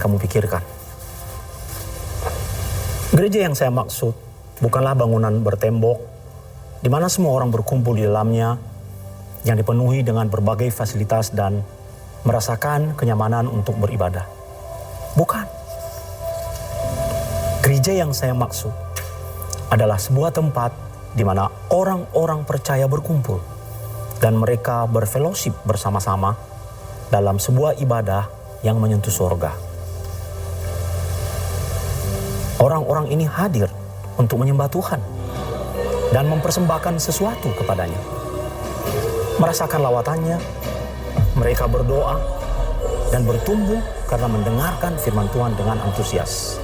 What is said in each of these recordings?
kamu pikirkan. Gereja yang saya maksud bukanlah bangunan bertembok di mana semua orang berkumpul di dalamnya, yang dipenuhi dengan berbagai fasilitas dan merasakan kenyamanan untuk beribadah. Bukan. Gereja yang saya maksud adalah sebuah tempat di mana orang-orang percaya berkumpul dan mereka berfellowship bersama-sama dalam sebuah ibadah yang menyentuh surga. Orang-orang ini hadir untuk menyembah Tuhan dan mempersembahkan sesuatu kepadanya. Merasakan lawatannya, mereka berdoa dan bertumbuh karena mendengarkan firman Tuhan dengan antusias.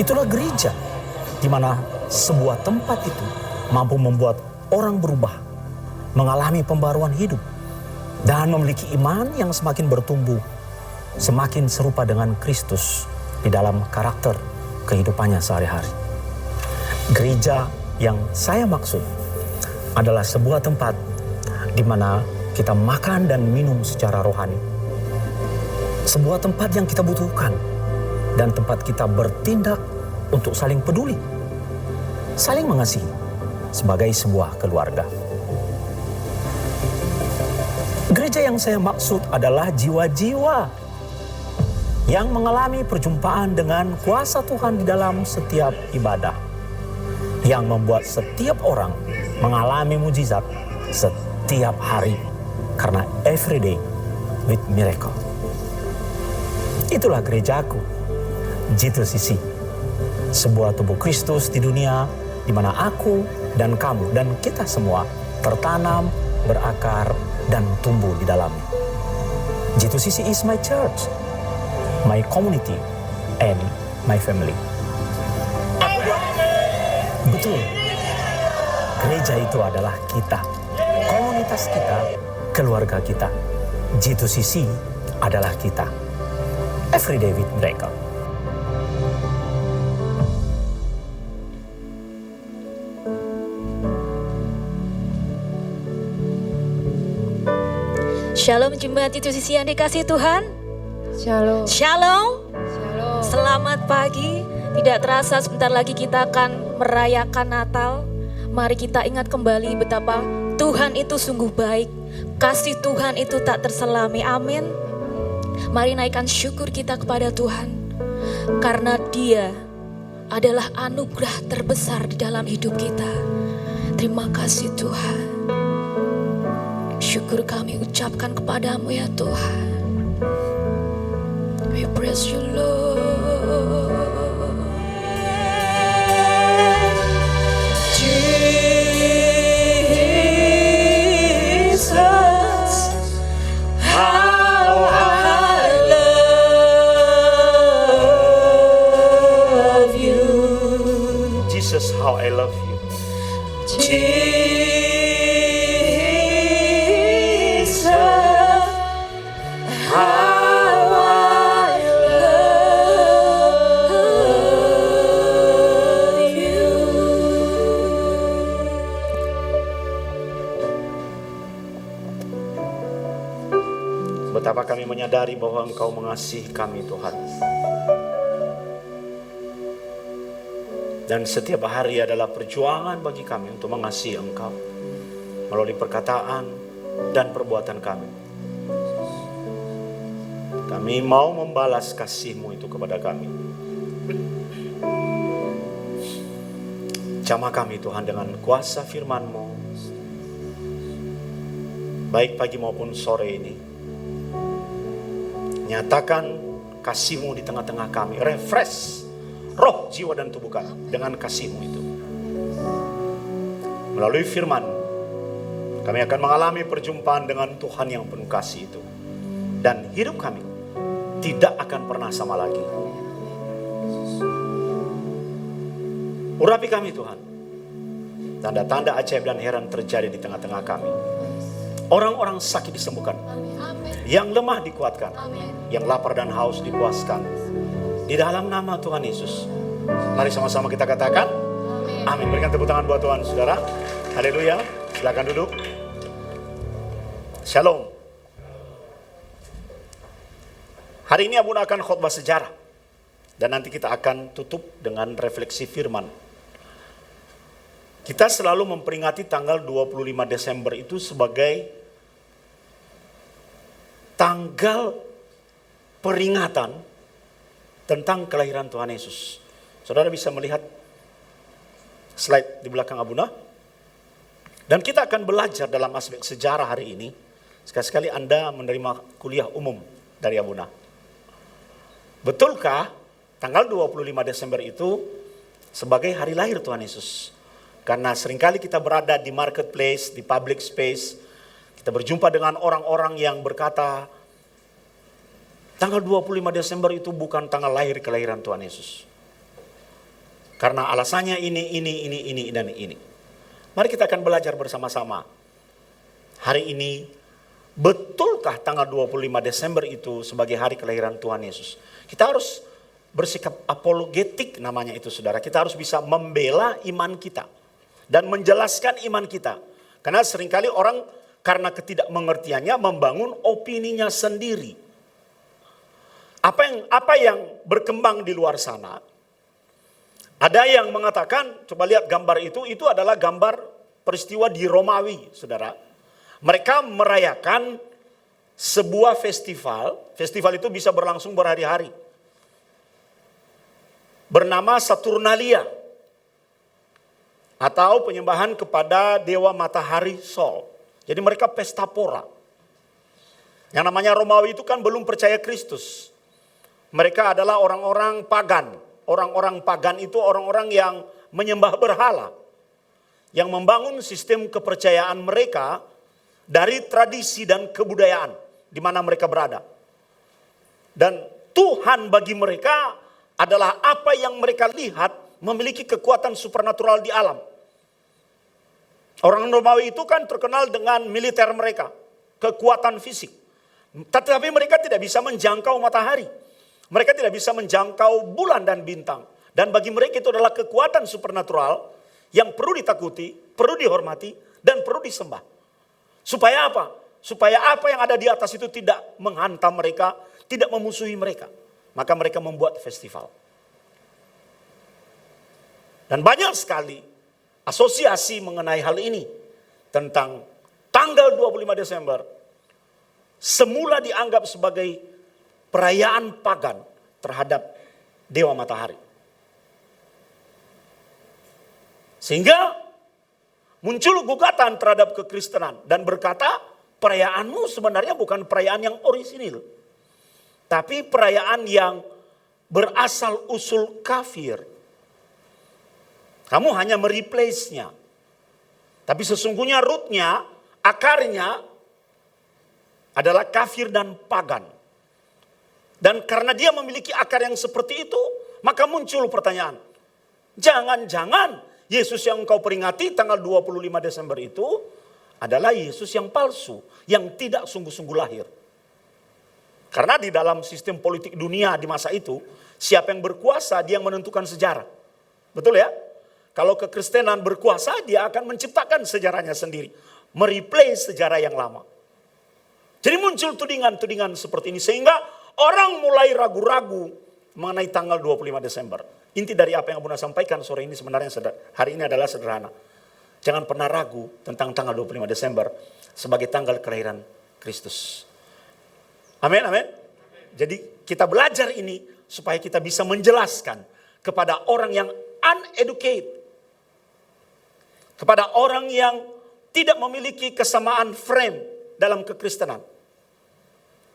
Itulah gereja, di mana sebuah tempat itu mampu membuat orang berubah, mengalami pembaruan hidup, dan memiliki iman yang semakin bertumbuh, semakin serupa dengan Kristus di dalam karakter kehidupannya sehari-hari. Gereja yang saya maksud adalah sebuah tempat di mana kita makan dan minum secara rohani. Sebuah tempat yang kita butuhkan dan tempat kita bertindak untuk saling peduli, saling mengasihi sebagai sebuah keluarga. Gereja yang saya maksud adalah jiwa-jiwa yang mengalami perjumpaan dengan kuasa Tuhan di dalam setiap ibadah, yang membuat setiap orang mengalami mujizat setiap hari, karena every day with miracle. Itulah gerejaku, G2CC, sebuah tubuh Kristus di dunia di mana aku dan kamu dan kita semua tertanam, berakar, dan tumbuh di dalamnya. G2CC is my church, my community, and my family. Betul, gereja itu adalah kita, komunitas kita, keluarga kita. G2CC adalah kita. Everyday with Miracle. Shalom jemaat G2CC yang dikasihi Tuhan. Shalom. Shalom. Shalom. Selamat pagi. Tidak terasa sebentar lagi kita akan merayakan Natal. Mari kita ingat kembali betapa Tuhan itu sungguh baik. Kasih Tuhan itu tak terselami. Amin. Mari naikkan syukur kita kepada Tuhan. Karena Dia adalah anugerah terbesar di dalam hidup kita. Terima kasih Tuhan. Syukur kami ucapkan kepadamu ya Tuhan. We praise you Lord. Jesus, how I love you. Jesus, how I love you. Jesus, how I love you. Betapa kami menyadari bahwa Engkau mengasihi kami, Tuhan. Dan setiap hari adalah perjuangan bagi kami untuk mengasihi Engkau melalui perkataan dan perbuatan kami. Kami mau membalas kasih-Mu itu kepada kami. Jamah kami Tuhan dengan kuasa firman-Mu, baik pagi maupun sore ini. Nyatakan kasih-Mu di tengah-tengah kami. Refresh roh, jiwa, dan tubuh kami dengan kasih-Mu itu. Melalui firman, kami akan mengalami perjumpaan dengan Tuhan yang penuh kasih itu. Dan hidup kami tidak akan pernah sama lagi. Urapi kami Tuhan. Tanda-tanda ajaib dan heran terjadi di tengah-tengah kami. Orang-orang sakit disembuhkan. Yang lemah dikuatkan. Yang lapar dan haus dipuaskan. Di dalam nama Tuhan Yesus. Mari sama-sama kita katakan amin. Berikan tepuk tangan buat Tuhan saudara. Haleluya. Silakan duduk. Shalom. Hari ini Abuna akan khotbah sejarah. Dan nanti kita akan tutup dengan refleksi firman. Kita selalu memperingati tanggal 25 Desember itu sebagai tanggal peringatan tentang kelahiran Tuhan Yesus. Saudara bisa melihat slide di belakang Abuna. Dan kita akan belajar dalam aspek sejarah hari ini. Sekali-sekali Anda menerima kuliah umum dari Abuna. Betulkah tanggal 25 Desember itu sebagai hari lahir Tuhan Yesus? Karena seringkali kita berada di marketplace, di public space, kita berjumpa dengan orang-orang yang berkata, tanggal 25 Desember itu bukan tanggal lahir kelahiran Tuhan Yesus. Karena alasannya ini, dan ini. Mari kita akan belajar bersama-sama. Hari ini, betulkah tanggal 25 Desember itu sebagai hari kelahiran Tuhan Yesus? Kita harus bersikap apologetik namanya itu, saudara. Kita harus bisa membela iman kita dan menjelaskan iman kita. Karena seringkali orang karena ketidakmengertiannya membangun opininya sendiri. Apa yang berkembang di luar sana? Ada yang mengatakan, coba lihat gambar itu adalah gambar peristiwa di Romawi, saudara. Mereka merayakan sebuah festival itu bisa berlangsung berhari-hari. Bernama Saturnalia. Atau penyembahan kepada dewa matahari Sol. Jadi mereka pesta pora. Yang namanya Romawi itu kan belum percaya Kristus. Mereka adalah orang-orang pagan. Orang-orang pagan itu orang-orang yang menyembah berhala. Yang membangun sistem kepercayaan mereka dari tradisi dan kebudayaan di mana mereka berada. Dan Tuhan bagi mereka adalah apa yang mereka lihat memiliki kekuatan supernatural di alam. Orang Romawi itu kan terkenal dengan militer mereka, kekuatan fisik. Tetapi mereka tidak bisa menjangkau matahari. Mereka tidak bisa menjangkau bulan dan bintang. Dan bagi mereka itu adalah kekuatan supernatural yang perlu ditakuti, perlu dihormati, dan perlu disembah. Supaya apa? Supaya apa yang ada di atas itu tidak menghantam mereka, tidak memusuhi mereka. Maka mereka membuat festival. Dan banyak sekali asosiasi mengenai hal ini. Tentang tanggal 25 Desember. Semula dianggap sebagai perayaan pagan terhadap dewa matahari. Sehingga muncul gugatan terhadap kekristenan. Dan berkata, perayaanmu sebenarnya bukan perayaan yang orisinil. Tapi perayaan yang berasal usul kafir. Kamu hanya mereplace-nya. Tapi sesungguhnya rootnya, akarnya adalah kafir dan pagan. Dan karena dia memiliki akar yang seperti itu, maka muncul pertanyaan. Jangan-jangan Yesus yang engkau peringati tanggal 25 Desember itu adalah Yesus yang palsu, yang tidak sungguh-sungguh lahir. Karena di dalam sistem politik dunia di masa itu, siapa yang berkuasa dia yang menentukan sejarah. Betul ya? Kalau kekristenan berkuasa, dia akan menciptakan sejarahnya sendiri. Mereplace sejarah yang lama. Jadi muncul tudingan-tudingan seperti ini. Sehingga orang mulai ragu-ragu mengenai tanggal 25 Desember. Inti dari apa yang Abuna sampaikan sore ini sebenarnya hari ini adalah sederhana. Jangan pernah ragu tentang tanggal 25 Desember sebagai tanggal kelahiran Kristus. Amin, amin. Jadi kita belajar ini supaya kita bisa menjelaskan kepada orang yang uneducated. Kepada orang yang tidak memiliki kesamaan frame dalam kekristenan.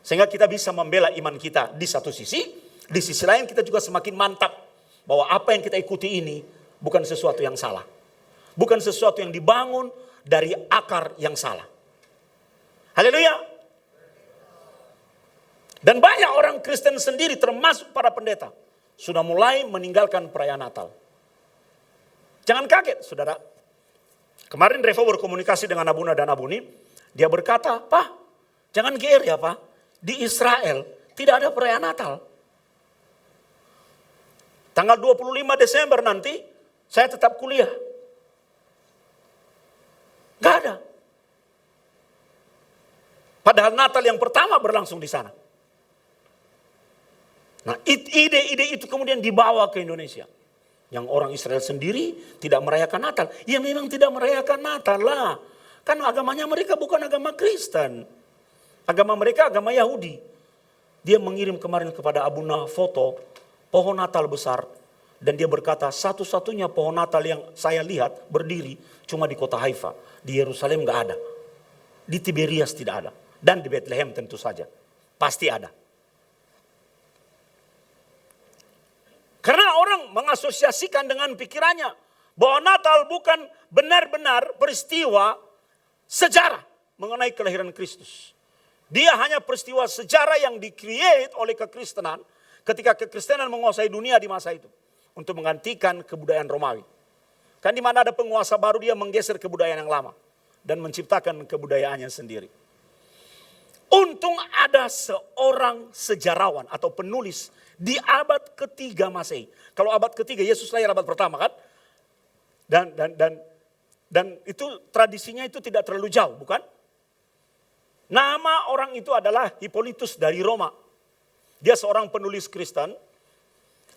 Sehingga kita bisa membela iman kita di satu sisi. Di sisi lain kita juga semakin mantap. Bahwa apa yang kita ikuti ini bukan sesuatu yang salah. Bukan sesuatu yang dibangun dari akar yang salah. Haleluya. Dan banyak orang Kristen sendiri termasuk para pendeta. Sudah mulai meninggalkan perayaan Natal. Jangan kaget saudara. Kemarin Revo berkomunikasi dengan Abuna dan Abuni. Dia berkata, Pak, jangan GR ya Pak. Di Israel tidak ada perayaan Natal. Tanggal 25 Desember nanti saya tetap kuliah. Gak ada. Padahal Natal yang pertama berlangsung di sana. Nah, ide-ide itu kemudian dibawa ke Indonesia. Yang orang Israel sendiri tidak merayakan Natal. Ya memang tidak merayakan Natal lah. Kan agamanya mereka bukan agama Kristen. Agama mereka agama Yahudi. Dia mengirim kemarin kepada Abuna foto pohon Natal besar. Dan dia berkata, satu-satunya pohon Natal yang saya lihat berdiri cuma di kota Haifa. Di Yerusalem gak ada. Di Tiberias tidak ada. Dan di Bethlehem tentu saja. Pasti ada. Karena orang mengasosiasikan dengan pikirannya bahwa Natal bukan benar-benar peristiwa sejarah mengenai kelahiran Kristus. Dia hanya peristiwa sejarah yang di-create oleh kekristenan ketika kekristenan menguasai dunia di masa itu. Untuk menggantikan kebudayaan Romawi. Kan di mana ada penguasa baru dia menggeser kebudayaan yang lama. Dan menciptakan kebudayaannya sendiri. Untung ada seorang sejarawan atau penulis di abad ketiga Masehi. Kalau abad ketiga Yesus lahir abad pertama kan? Dan itu tradisinya itu tidak terlalu jauh, bukan? Nama orang itu adalah Hippolytus dari Roma. Dia seorang penulis Kristen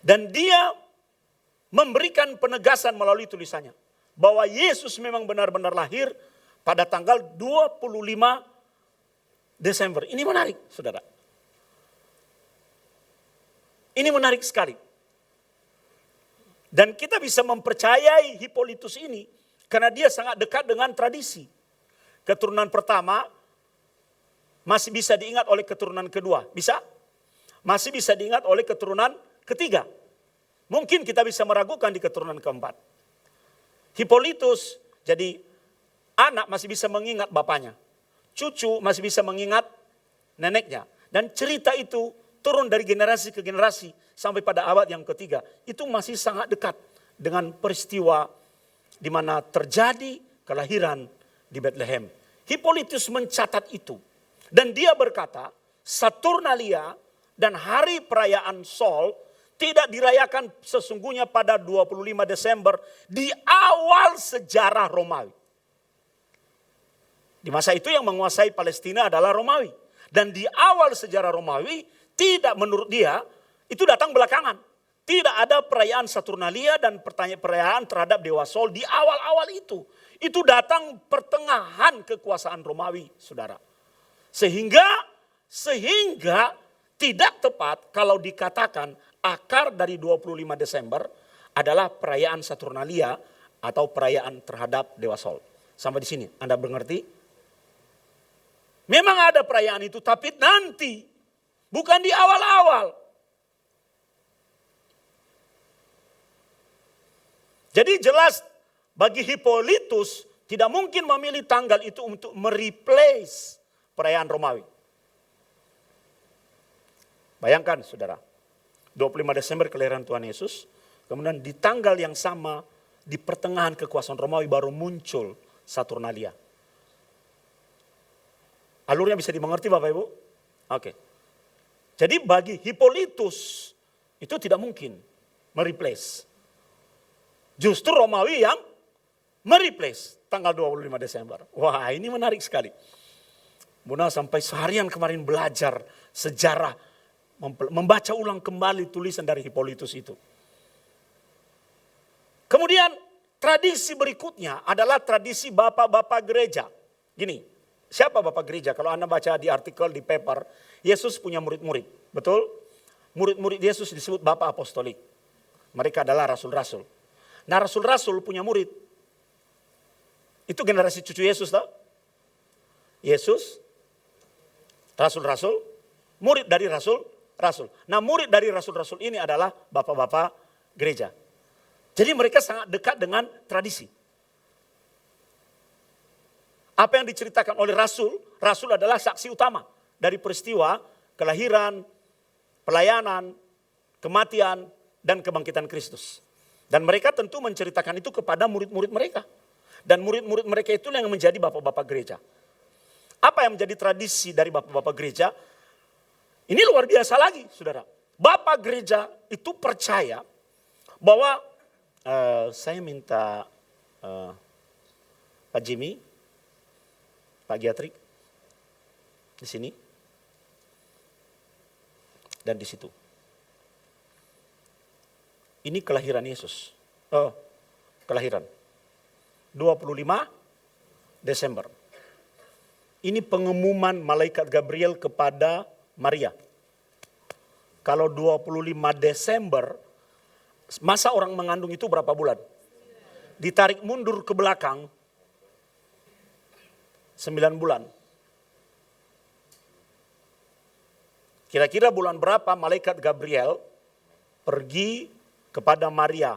dan dia memberikan penegasan melalui tulisannya bahwa Yesus memang benar-benar lahir pada tanggal 25 Desember. Ini menarik, Saudara. Ini menarik sekali. Dan kita bisa mempercayai Hippolytus ini karena dia sangat dekat dengan tradisi. Keturunan pertama masih bisa diingat oleh keturunan kedua. Bisa? Masih bisa diingat oleh keturunan ketiga. Mungkin kita bisa meragukan di keturunan keempat. Hippolytus jadi anak masih bisa mengingat bapaknya. Cucu masih bisa mengingat neneknya. Dan cerita itu turun dari generasi ke generasi sampai pada abad yang ketiga. Itu masih sangat dekat dengan peristiwa di mana terjadi kelahiran di Bethlehem. Hippolytus mencatat itu. Dan dia berkata, Saturnalia dan hari perayaan Sol tidak dirayakan sesungguhnya pada 25 Desember di awal sejarah Romawi. Di masa itu yang menguasai Palestina adalah Romawi. Dan di awal sejarah Romawi tidak menurut dia itu datang belakangan. Tidak ada perayaan Saturnalia dan perayaan terhadap Dewa Sol di awal-awal itu. Itu datang pertengahan kekuasaan Romawi, saudara. Sehingga tidak tepat kalau dikatakan akar dari 25 Desember adalah perayaan Saturnalia atau perayaan terhadap Dewa Sol. Sampai di sini Anda mengerti? Memang ada perayaan itu tapi nanti, bukan di awal-awal. Jadi jelas bagi Hippolytus tidak mungkin memilih tanggal itu untuk mereplace perayaan Romawi. Bayangkan saudara. 25 Desember kelahiran Tuhan Yesus. Kemudian di tanggal yang sama di pertengahan kekuasaan Romawi baru muncul Saturnalia. Alurnya bisa dimengerti Bapak Ibu? Oke. Jadi bagi Hippolytus itu tidak mungkin mereplace. Justru Romawi yang mereplace tanggal 25 Desember. Wah ini menarik sekali. Bunda sampai seharian kemarin belajar sejarah. Membaca ulang kembali tulisan dari Hippolytus itu. Kemudian tradisi berikutnya adalah tradisi bapak-bapak gereja. Gini, siapa bapak gereja? Kalau Anda baca di artikel, di paper, Yesus punya murid-murid. Betul? Murid-murid Yesus disebut bapak apostolik. Mereka adalah rasul-rasul. Nah rasul-rasul punya murid. Itu generasi cucu Yesus tahu? Yesus, rasul-rasul, murid dari rasul. Nah murid dari rasul-rasul ini adalah bapak-bapak gereja. Jadi mereka sangat dekat dengan tradisi. Apa yang diceritakan oleh rasul adalah saksi utama dari peristiwa kelahiran, pelayanan, kematian, dan kebangkitan Kristus. Dan mereka tentu menceritakan itu kepada murid-murid mereka. Dan murid-murid mereka itu yang menjadi bapak-bapak gereja. Apa yang menjadi tradisi dari bapak-bapak gereja? Ini luar biasa lagi, saudara. Bapak gereja itu percaya bahwa saya minta Pak Jimmy, Pak Giatrik di sini dan di situ. Ini kelahiran Yesus. Oh, kelahiran. 25 Desember. Ini pengumuman malaikat Gabriel kepada Maria. Kalau 25 Desember, masa orang mengandung itu berapa bulan? Ditarik mundur ke belakang, 9 bulan. Kira-kira bulan berapa malaikat Gabriel pergi kepada Maria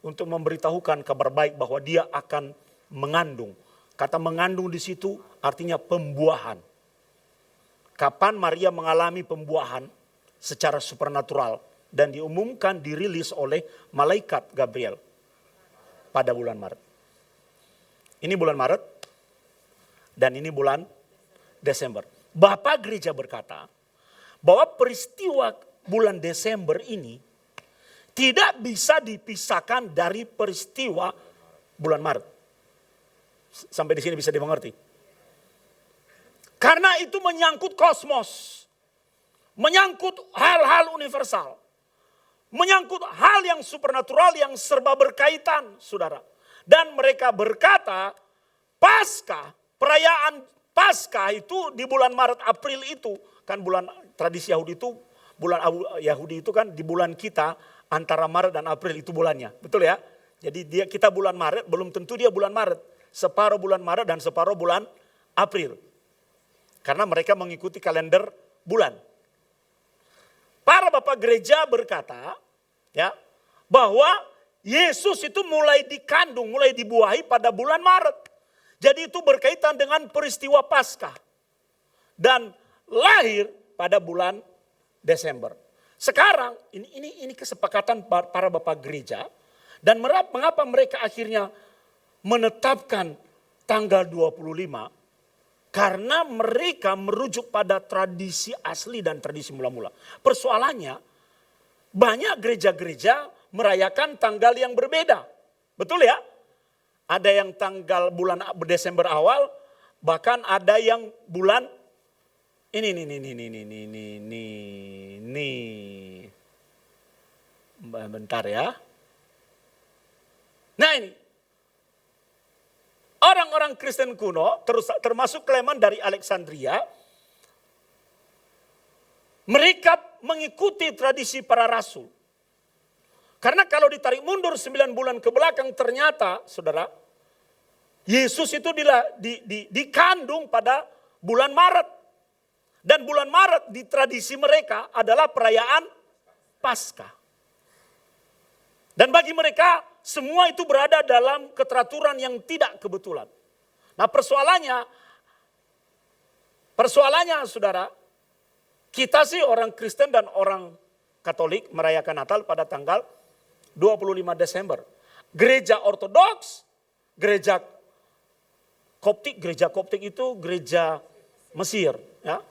untuk memberitahukan kabar baik bahwa dia akan mengandung. Kata mengandung di situ artinya pembuahan. Kapan Maria mengalami pembuahan secara supernatural dan diumumkan, dirilis oleh malaikat Gabriel pada bulan Maret. Ini bulan Maret dan ini bulan Desember. Bapak gereja berkata bahwa peristiwa bulan Desember ini tidak bisa dipisahkan dari peristiwa bulan Maret. Sampai di sini bisa dimengerti. Karena itu menyangkut kosmos. Menyangkut hal-hal universal. Menyangkut hal yang supernatural yang serba berkaitan, saudara. Dan mereka berkata, Paskah, perayaan Paskah itu di bulan Maret April itu, kan bulan tradisi Yahudi itu, bulan Yahudi itu kan di bulan kita, antara Maret dan April itu bulannya. Betul ya? Jadi kita bulan Maret, belum tentu dia bulan Maret. Separuh bulan Maret dan separuh bulan April. Karena mereka mengikuti kalender bulan. Para bapak gereja berkata ya bahwa Yesus itu mulai dikandung, mulai dibuahi pada bulan Maret. Jadi itu berkaitan dengan peristiwa Paskah. Dan lahir pada bulan Desember. Sekarang ini kesepakatan para bapak gereja dan mengapa mereka akhirnya menetapkan tanggal 25 karena mereka merujuk pada tradisi asli dan tradisi mula-mula. Persoalannya banyak gereja-gereja merayakan tanggal yang berbeda. Betul ya? Ada yang tanggal bulan Desember awal, bahkan ada yang bulan ini. Bentar ya. Nah ini. Orang-orang Kristen kuno, termasuk Klemen dari Alexandria, mereka mengikuti tradisi para rasul. Karena kalau ditarik mundur 9 bulan ke belakang ternyata, saudara, Yesus itu dikandung pada bulan Maret. Dan bulan Maret di tradisi mereka adalah perayaan Paskah. Dan bagi mereka semua itu berada dalam keteraturan yang tidak kebetulan. Nah persoalannya saudara, kita sih orang Kristen dan orang Katolik merayakan Natal pada tanggal 25 Desember. Gereja Ortodoks, gereja Koptik itu gereja Mesir. Ya,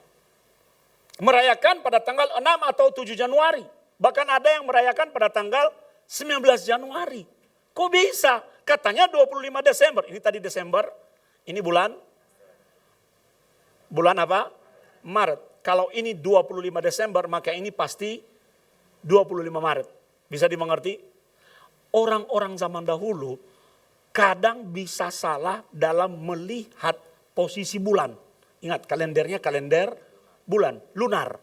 merayakan pada tanggal 6 atau 7 Januari. Bahkan ada yang merayakan pada tanggal 19 Januari. Kok bisa? Katanya 25 Desember. Ini tadi Desember, ini bulan apa? Maret. Kalau ini 25 Desember, maka ini pasti 25 Maret. Bisa dimengerti? Orang-orang zaman dahulu kadang bisa salah dalam melihat posisi bulan. Ingat kalendernya kalender bulan, lunar.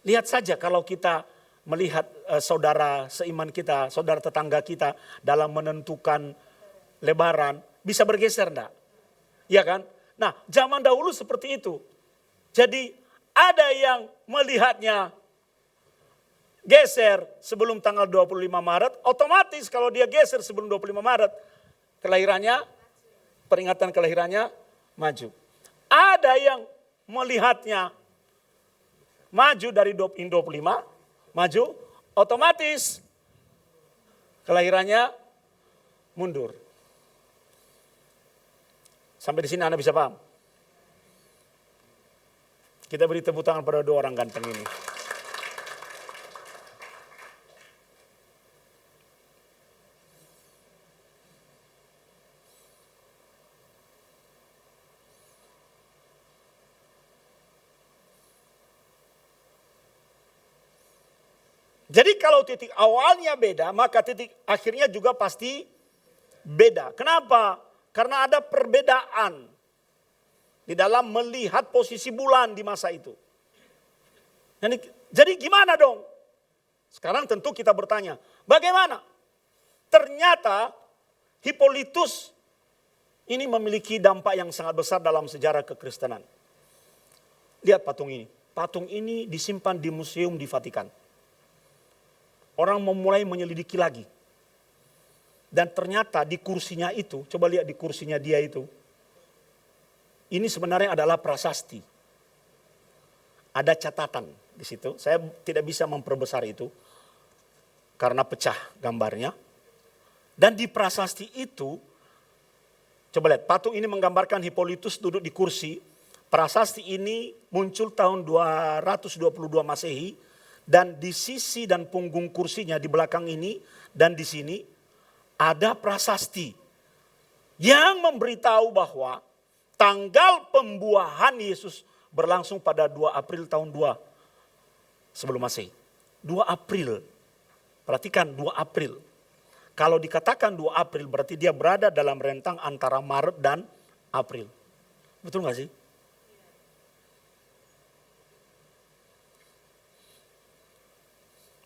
Lihat saja kalau kita melihat saudara seiman kita, saudara tetangga kita dalam menentukan lebaran, bisa bergeser enggak? Iya kan? Nah, zaman dahulu seperti itu. Jadi ada yang melihatnya geser sebelum tanggal 25 Maret, otomatis kalau dia geser sebelum 25 Maret, peringatan kelahirannya maju. Ada yang melihatnya maju dari 25, maju, otomatis kelahirannya mundur. Sampai di sini Anda bisa paham? Kita beri tepuk tangan pada dua orang ganteng ini. Jadi kalau titik awalnya beda, maka titik akhirnya juga pasti beda. Kenapa? Karena ada perbedaan di dalam melihat posisi bulan di masa itu. Jadi gimana dong? Sekarang tentu kita bertanya, bagaimana? Ternyata Hippolytus ini memiliki dampak yang sangat besar dalam sejarah kekristenan. Lihat patung ini. Patung ini disimpan di museum di Vatikan. Orang memulai menyelidiki lagi. Dan ternyata di kursinya itu, coba lihat di kursinya dia itu. Ini sebenarnya adalah prasasti. Ada catatan di situ. Saya tidak bisa memperbesar itu. Karena pecah gambarnya. Dan di prasasti itu, coba lihat, patung ini menggambarkan Hippolytus duduk di kursi. Prasasti ini muncul tahun 222 Masehi. Dan di sisi dan punggung kursinya di belakang ini dan di sini ada prasasti yang memberitahu bahwa tanggal pembuahan Yesus berlangsung pada 2 April tahun 2 sebelum Masehi. 2 April. Perhatikan 2 April. Kalau dikatakan 2 April berarti dia berada dalam rentang antara Maret dan April. Betul gak sih?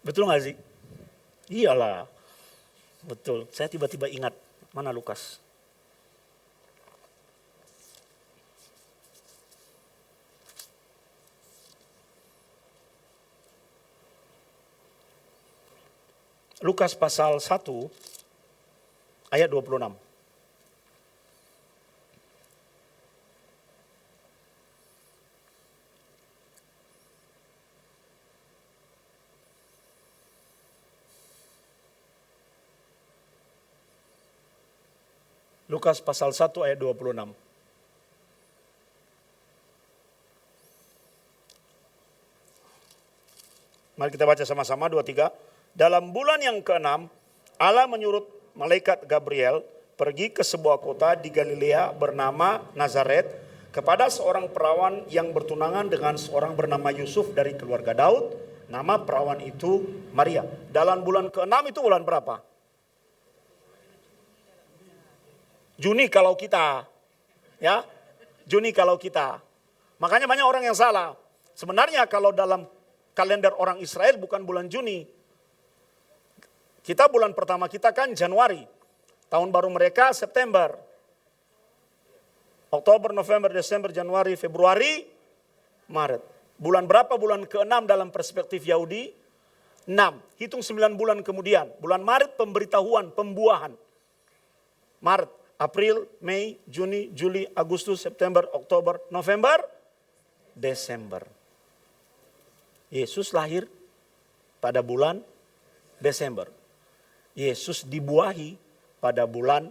Betul gak sih? Iyalah. Betul. Saya tiba-tiba ingat. Mana Lukas? Lukas pasal 1 ayat 26. Lukas pasal 1 ayat 26. Mari kita baca sama-sama 2-3. Dalam bulan yang ke-6, Allah menyuruh malaikat Gabriel pergi ke sebuah kota di Galilea bernama Nazaret kepada seorang perawan yang bertunangan dengan seorang bernama Yusuf dari keluarga Daud. Nama perawan itu Maria. Dalam bulan ke-6 itu bulan berapa? Juni kalau kita, ya, Juni kalau kita. Makanya banyak orang yang salah. Sebenarnya kalau dalam kalender orang Israel bukan bulan Juni. Kita bulan pertama kita kan Januari. Tahun baru mereka September. Oktober, November, Desember, Januari, Februari, Maret. Bulan berapa bulan ke-6 dalam perspektif Yahudi? 6. Hitung 9 bulan kemudian. Bulan Maret pemberitahuan, pembuahan. Maret. April, Mei, Juni, Juli, Agustus, September, Oktober, November, Desember. Yesus lahir pada bulan Desember. Yesus dibuahi pada bulan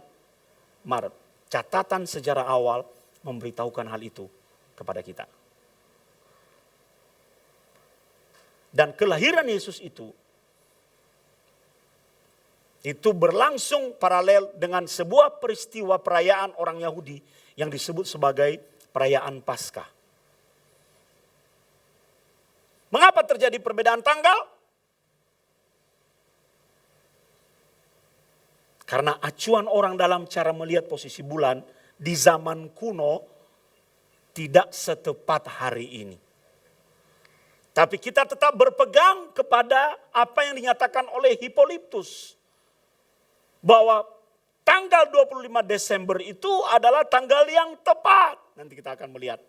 Maret. Catatan sejarah awal memberitahukan hal itu kepada kita. Dan kelahiran Yesus itu berlangsung paralel dengan sebuah peristiwa perayaan orang Yahudi yang disebut sebagai perayaan Paskah. Mengapa terjadi perbedaan tanggal? Karena acuan orang dalam cara melihat posisi bulan di zaman kuno tidak setepat hari ini. Tapi kita tetap berpegang kepada apa yang dinyatakan oleh Hippolytus. Bahwa tanggal 25 Desember itu adalah tanggal yang tepat. Nanti kita akan melihat.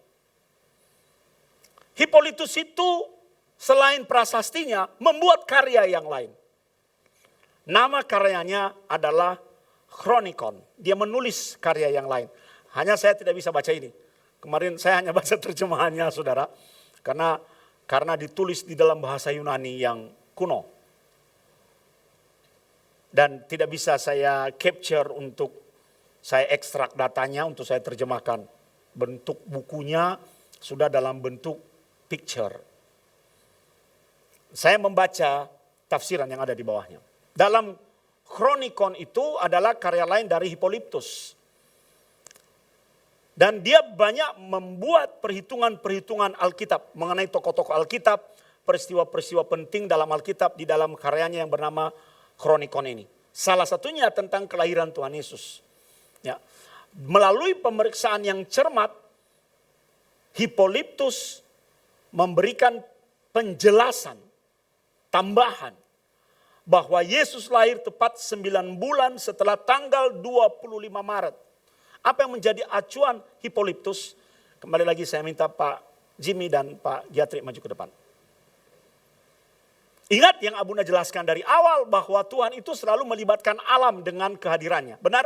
Hippolytus itu selain prasastinya membuat karya yang lain. Nama karyanya adalah Chronicon. Dia menulis karya yang lain. Hanya saya tidak bisa baca ini. Kemarin saya hanya baca terjemahannya saudara. Karena ditulis di dalam bahasa Yunani yang kuno. Dan tidak bisa saya capture untuk saya ekstrak datanya untuk saya terjemahkan. Bentuk bukunya sudah dalam bentuk picture. Saya membaca tafsiran yang ada di bawahnya. Dalam Chronicon itu adalah karya lain dari Hippolytus. Dan dia banyak membuat perhitungan-perhitungan Alkitab mengenai tokoh-tokoh Alkitab, peristiwa-peristiwa penting dalam Alkitab di dalam karyanya yang bernama Kronikon ini. Salah satunya tentang kelahiran Tuhan Yesus. Ya. Melalui pemeriksaan yang cermat, Hippolytus memberikan penjelasan tambahan bahwa Yesus lahir tepat 9 bulan setelah tanggal 25 Maret. Apa yang menjadi acuan Hippolytus? Kembali lagi saya minta Pak Jimmy dan Pak Giatri maju ke depan. Ingat yang Abuna jelaskan dari awal bahwa Tuhan itu selalu melibatkan alam dengan kehadirannya. Benar?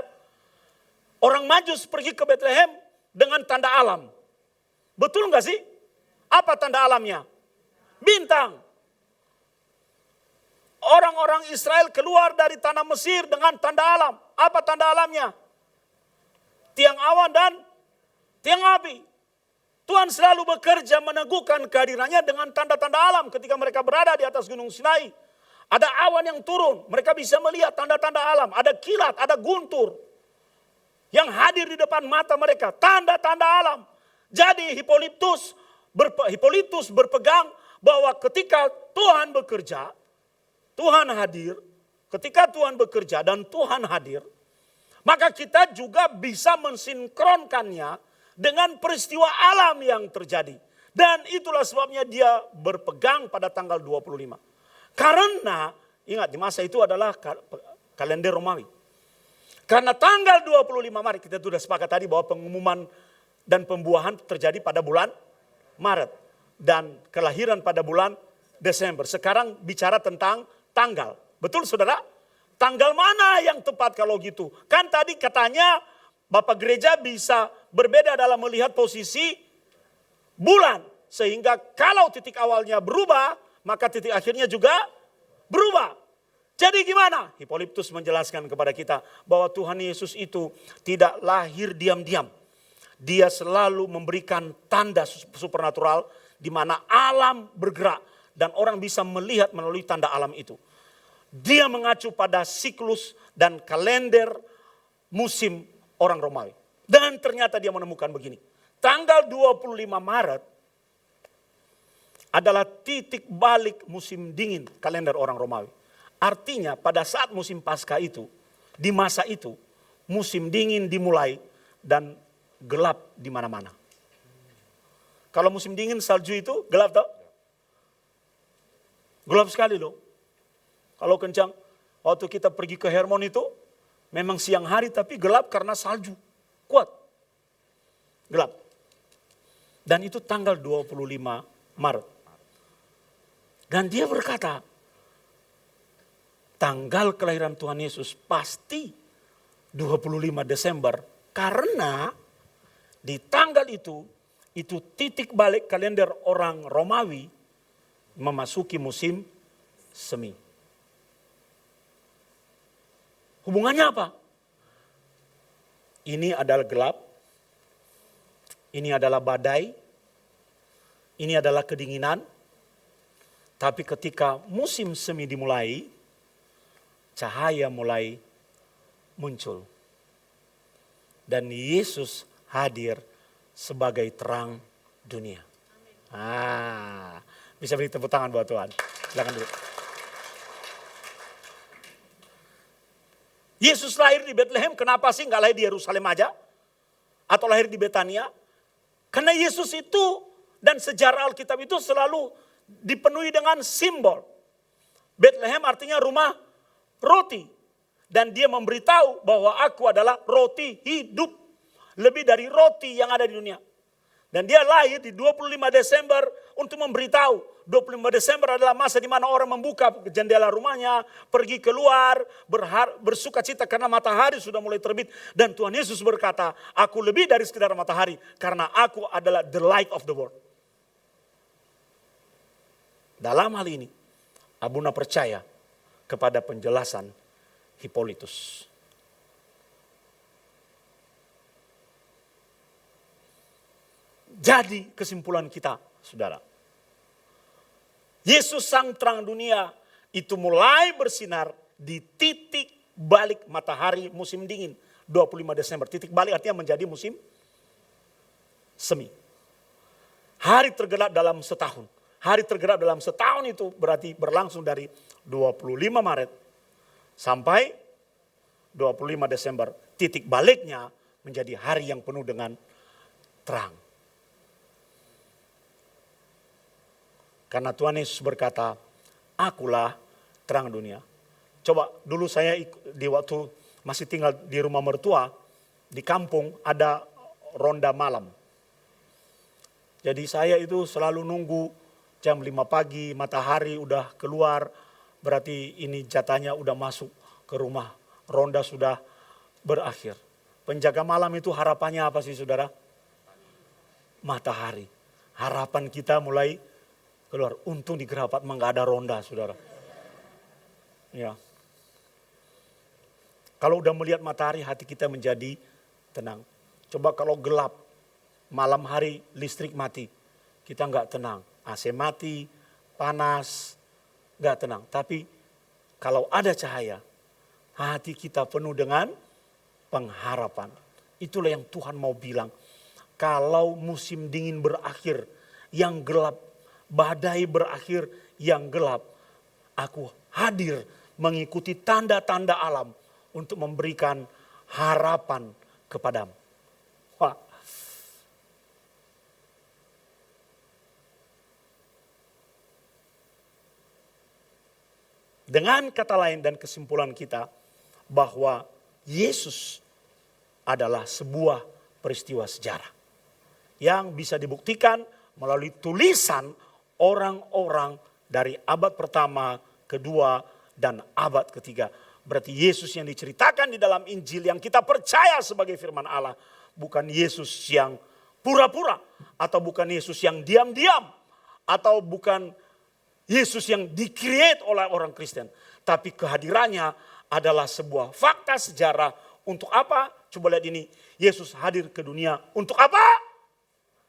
Orang Majus pergi ke Bethlehem dengan tanda alam. Betul nggak sih? Apa tanda alamnya? Bintang. Orang-orang Israel keluar dari tanah Mesir dengan tanda alam. Apa tanda alamnya? Tiang awan dan tiang api. Tuhan selalu bekerja meneguhkan kehadirannya dengan tanda-tanda alam ketika mereka berada di atas Gunung Sinai. Ada awan yang turun, mereka bisa melihat tanda-tanda alam. Ada kilat, ada guntur yang hadir di depan mata mereka. Tanda-tanda alam. Jadi Hippolytus berpegang bahwa ketika Tuhan bekerja, Tuhan hadir. Ketika Tuhan bekerja dan Tuhan hadir, maka kita juga bisa mensinkronkannya dengan peristiwa alam yang terjadi. Dan itulah sebabnya dia berpegang pada tanggal 25. Karena, ingat di masa itu adalah kalender Romawi. Karena tanggal 25 Maret, kita sudah sepakat tadi bahwa pengumuman dan pembuahan terjadi pada bulan Maret. Dan kelahiran pada bulan Desember. Sekarang bicara tentang tanggal. Betul saudara? Tanggal mana yang tepat kalau gitu? Kan tadi katanya Bapak Gereja bisa berbeda dalam melihat posisi bulan. Sehingga kalau titik awalnya berubah, maka titik akhirnya juga berubah. Jadi gimana? Hippolytus menjelaskan kepada kita bahwa Tuhan Yesus itu tidak lahir diam-diam. Dia selalu memberikan tanda supernatural di mana alam bergerak dan orang bisa melihat melalui tanda alam itu. Dia mengacu pada siklus dan kalender musim orang Romawi. Dan ternyata dia menemukan begini. Tanggal 25 Maret adalah titik balik musim dingin kalender orang Romawi. Artinya pada saat musim Paskah itu, di masa itu, musim dingin dimulai dan gelap di mana-mana. Kalau musim dingin salju itu gelap tak? Gelap sekali loh. Kalau kencang, waktu kita pergi ke Hermon itu, memang siang hari tapi gelap karena salju. Kuat. Gelap. Dan itu tanggal 25 Maret. Dan dia berkata, tanggal kelahiran Tuhan Yesus pasti 25 Desember. Karena di tanggal itu titik balik kalender orang Romawi memasuki musim semi. Hubungannya apa? Ini adalah gelap, ini adalah badai, ini adalah kedinginan. Tapi ketika musim semi dimulai, cahaya mulai muncul. Dan Yesus hadir sebagai terang dunia. Bisa beri tepuk tangan buat Tuhan. Silakan dulu. Yesus lahir di Bethlehem, kenapa sih nggak lahir di Yerusalem aja? Atau lahir di Betania? Karena Yesus itu dan sejarah Alkitab itu selalu dipenuhi dengan simbol. Bethlehem artinya rumah roti. Dan dia memberitahu bahwa aku adalah roti hidup. Lebih dari roti yang ada di dunia. Dan dia lahir di 25 Desember untuk memberitahu. 25 Desember adalah masa di mana orang membuka jendela rumahnya, pergi keluar, bersuka cita karena matahari sudah mulai terbit. Dan Tuhan Yesus berkata, aku lebih dari sekedar matahari karena aku adalah the light of the world. Dalam hal ini, Abuna percaya kepada penjelasan Hippolytus. Jadi kesimpulan kita, saudara. Yesus sang terang dunia itu mulai bersinar di titik balik matahari musim dingin. 25 Desember. Titik balik artinya menjadi musim semi. Hari tergelap dalam setahun. hari tergelap dalam setahun itu berarti berlangsung dari 25 Maret sampai 25 Desember. Titik baliknya menjadi hari yang penuh dengan terang. Karena Tuhan Yesus berkata, akulah terang dunia. Coba dulu saya di waktu masih tinggal di rumah mertua, di kampung ada ronda malam. Jadi saya itu selalu nunggu jam 5 pagi, matahari udah keluar, berarti ini jatahnya udah masuk ke rumah. Ronda sudah berakhir. Penjaga malam itu harapannya apa sih saudara? Matahari. Harapan kita mulai keluar. Untung di Gerapat memang gak ada ronda saudara. Ya. Kalau udah melihat matahari hati kita menjadi tenang. Coba kalau gelap, malam hari listrik mati. Kita gak tenang. AC mati, panas, gak tenang. Tapi kalau ada cahaya, hati kita penuh dengan pengharapan. Itulah yang Tuhan mau bilang. Kalau musim dingin berakhir, yang gelap, badai berakhir, yang gelap, aku hadir mengikuti tanda-tanda alam untuk memberikan harapan kepadamu. Wah. Dengan kata lain dan kesimpulan kita bahwa Yesus adalah sebuah peristiwa sejarah yang bisa dibuktikan melalui tulisan orang-orang dari abad pertama, kedua, dan abad ketiga. Berarti Yesus yang diceritakan di dalam Injil yang kita percaya sebagai firman Allah bukan Yesus yang pura-pura, atau bukan Yesus yang diam-diam, atau bukan Yesus yang di-create oleh orang Kristen. Tapi kehadirannya adalah sebuah fakta sejarah. Untuk apa? Coba lihat ini. Yesus hadir ke dunia untuk apa?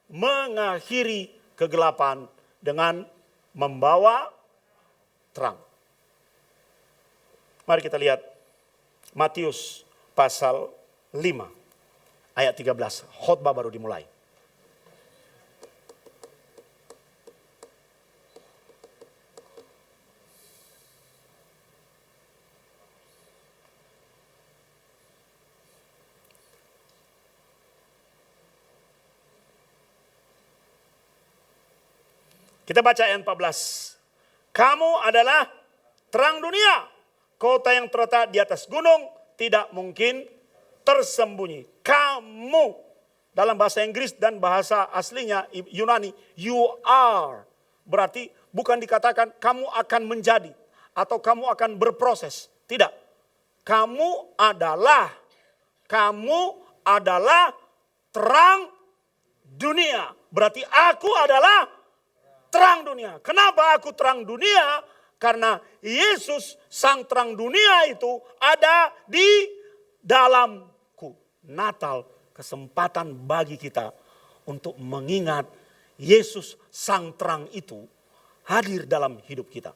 Mengakhiri kegelapan dengan membawa terang. Mari kita lihat Matius pasal 5 ayat 13. Khotbah baru dimulai. Kita baca ayat 14. Kamu adalah terang dunia. Kota yang terletak di atas gunung tidak mungkin tersembunyi. Kamu dalam bahasa Inggris dan bahasa aslinya Yunani, you are. Berarti bukan dikatakan kamu akan menjadi atau kamu akan berproses. Tidak. Kamu adalah terang dunia. Berarti aku adalah terang dunia. Kenapa aku terang dunia? Karena Yesus sang terang dunia itu ada di dalamku. Natal kesempatan bagi kita untuk mengingat Yesus sang terang itu hadir dalam hidup kita.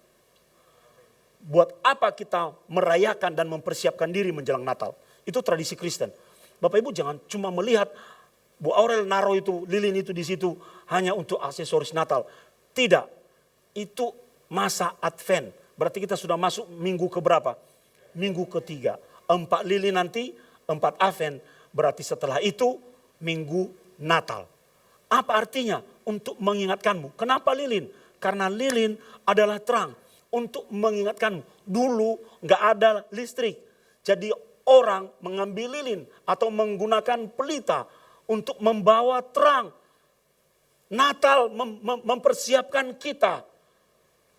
Buat apa kita merayakan dan mempersiapkan diri menjelang Natal? Itu tradisi Kristen. Bapak Ibu jangan cuma melihat Bu Aurel naruh itu lilin itu di situ hanya untuk aksesoris Natal. Tidak, itu masa Advent. Berarti kita sudah masuk minggu keberapa? Minggu ketiga. 4 lilin nanti, 4 Advent. Berarti setelah itu minggu Natal. Apa artinya? Untuk mengingatkanmu. Kenapa lilin? Karena lilin adalah terang. Untuk mengingatkanmu. Dulu gak ada listrik. Jadi orang mengambil lilin atau menggunakan pelita untuk membawa terang. Natal mempersiapkan kita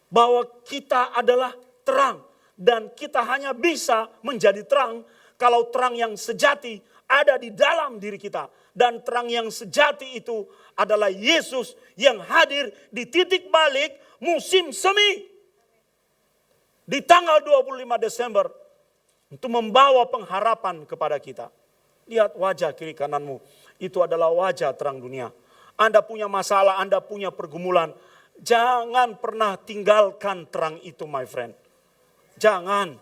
bahwa kita adalah terang. Dan kita hanya bisa menjadi terang kalau terang yang sejati ada di dalam diri kita. Dan terang yang sejati itu adalah Yesus yang hadir di titik balik musim semi. Di tanggal 25 Desember untuk membawa pengharapan kepada kita. Lihat wajah kiri kananmu, itu adalah wajah terang dunia. Anda punya masalah, Anda punya pergumulan. Jangan pernah tinggalkan terang itu, my friend. Jangan.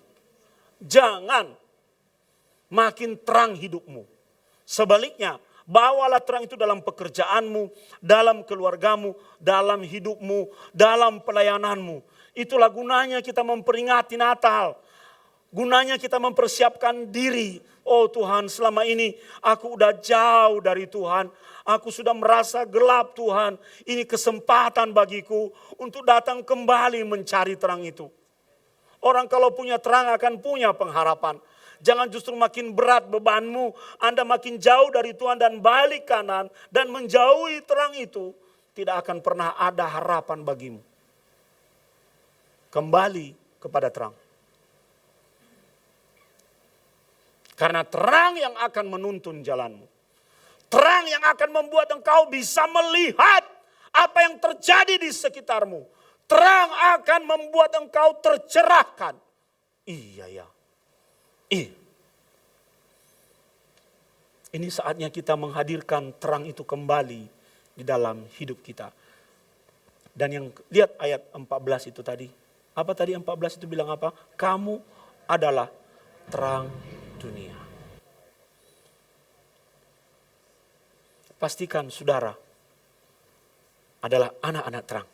Makin terang hidupmu. Sebaliknya, Bawalah terang itu dalam pekerjaanmu, dalam keluargamu, dalam hidupmu, dalam pelayananmu. Itulah gunanya kita memperingati Natal. Gunanya kita mempersiapkan diri. Oh Tuhan, selama ini aku udah jauh dari Tuhan. Aku sudah merasa gelap Tuhan. Ini kesempatan bagiku untuk datang kembali mencari terang itu. Orang kalau punya terang akan punya pengharapan. Jangan justru makin berat bebanmu, Anda makin jauh dari Tuhan dan balik kanan dan menjauhi terang itu, tidak akan pernah ada harapan bagimu. Kembali kepada terang. Karena terang yang akan menuntun jalanmu. Terang yang akan membuat engkau bisa melihat apa yang terjadi di sekitarmu. Terang akan membuat engkau tercerahkan. Iya. Ini saatnya kita menghadirkan terang itu kembali di dalam hidup kita. Dan yang lihat ayat 14 itu tadi. Apa tadi 14 itu bilang apa? Kamu adalah terang dunia. Pastikan saudara adalah anak-anak terang.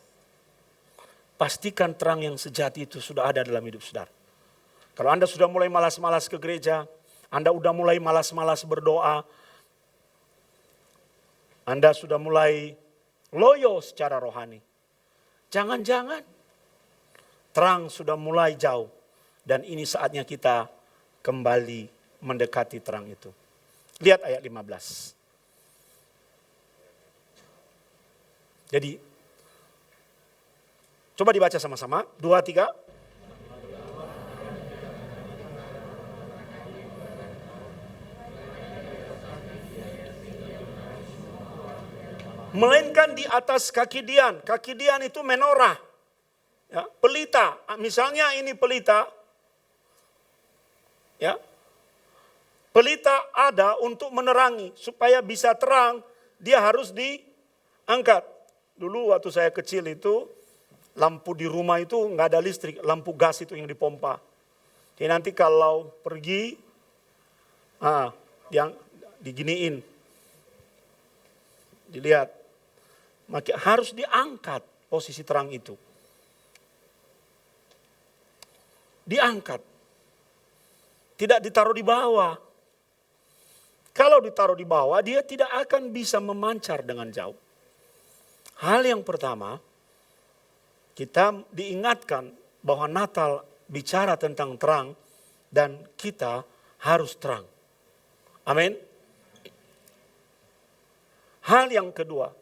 Pastikan terang yang sejati itu sudah ada dalam hidup saudara. Kalau Anda sudah mulai malas-malas ke gereja, Anda sudah mulai malas-malas berdoa, Anda sudah mulai loyo secara rohani. Jangan-jangan terang sudah mulai jauh dan ini saatnya kita kembali mendekati terang itu. Lihat ayat 15. Jadi, coba dibaca sama-sama, 2, 3. Melainkan di atas kaki Dian. Kaki Dian itu menorah. Ya, pelita. Misalnya ini pelita. Ya. Pelita ada untuk menerangi. Supaya bisa terang, dia harus diangkat. Dulu waktu saya kecil itu, lampu di rumah itu nggak ada listrik. Lampu gas itu yang dipompa. Jadi nanti kalau pergi, yang diginiin. Dilihat. Maka harus diangkat posisi terang itu. Diangkat. Tidak ditaruh di bawah. Kalau ditaruh di bawah, dia tidak akan bisa memancar dengan jauh. Hal yang pertama, kita diingatkan bahwa Natal bicara tentang terang dan kita harus terang. Amin. Hal yang kedua,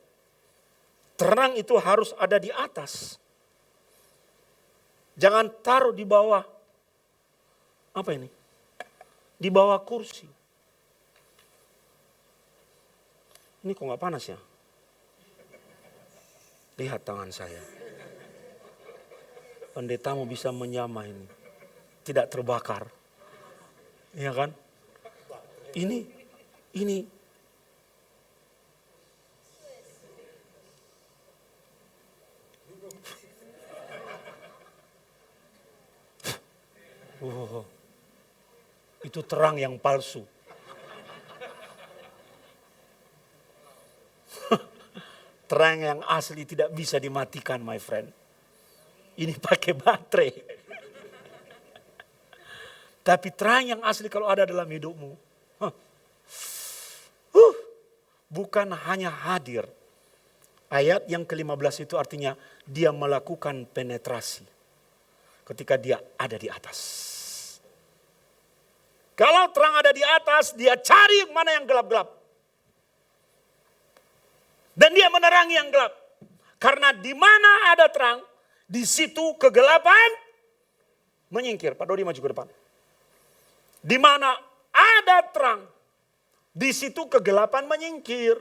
terang itu harus ada di atas. Jangan taruh di bawah. Apa ini? Di bawah kursi. Ini kok gak panas ya? Lihat tangan saya. Pendetamu bisa menyamai ini. Tidak terbakar. Iya kan? Ini. Itu terang yang palsu. Terang yang asli tidak bisa dimatikan, my friend. Ini pakai baterai. Tapi terang yang asli kalau ada dalam hidupmu, bukan hanya hadir. Ayat yang ke-15 itu artinya dia melakukan penetrasi. Ketika dia ada di atas. Kalau terang ada di atas, dia cari mana yang gelap-gelap. Dan dia menerangi yang gelap. Karena di mana ada terang, di situ kegelapan menyingkir. Pak Dodi maju ke depan. Di mana ada terang, di situ kegelapan menyingkir.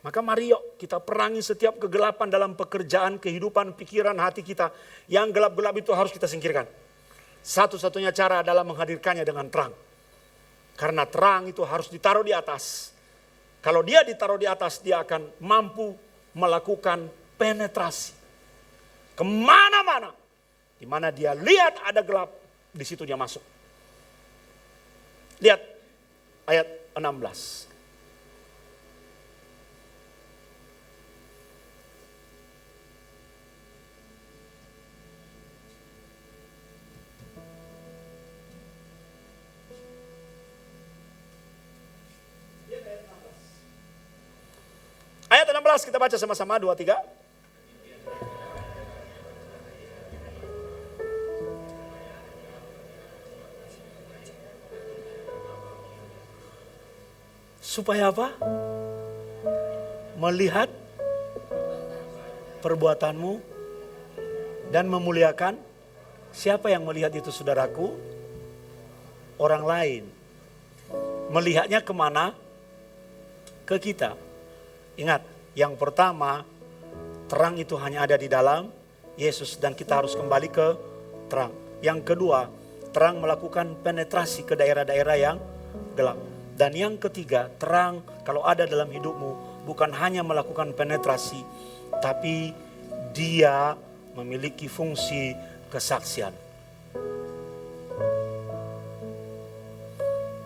Maka mari yuk kita perangi setiap kegelapan dalam pekerjaan, kehidupan, pikiran, hati kita. Yang gelap-gelap itu harus kita singkirkan. Satu-satunya cara adalah menghadirkannya dengan terang. Karena terang itu harus ditaruh di atas. Kalau dia ditaruh di atas, dia akan mampu melakukan penetrasi. Kemana-mana. Di mana dia lihat ada gelap, di situ dia masuk. Lihat ayat 16. 11 kita baca sama-sama 2, 3. Supaya apa? Melihat perbuatanmu dan memuliakan. Siapa yang melihat itu, saudaraku? Orang lain. Melihatnya kemana? Ke kita. Ingat, yang pertama, terang itu hanya ada di dalam Yesus dan kita harus kembali ke terang. Yang kedua, terang melakukan penetrasi ke daerah-daerah yang gelap. Dan yang ketiga, terang kalau ada dalam hidupmu bukan hanya melakukan penetrasi, tapi dia memiliki fungsi kesaksian.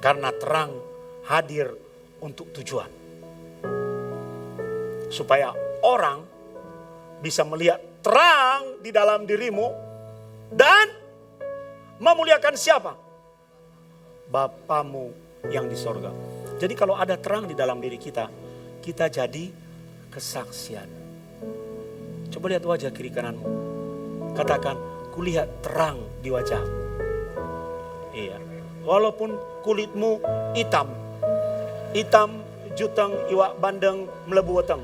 Karena terang hadir untuk tujuan. Supaya orang bisa melihat terang di dalam dirimu dan memuliakan siapa? Bapamu yang di sorga. Jadi kalau ada terang di dalam diri kita, kita jadi kesaksian. Coba lihat wajah kiri kananmu. Katakan, kulihat terang di wajah. Iya. Walaupun kulitmu hitam. Hitam, juteng, iwak bandeng, melebu weteng.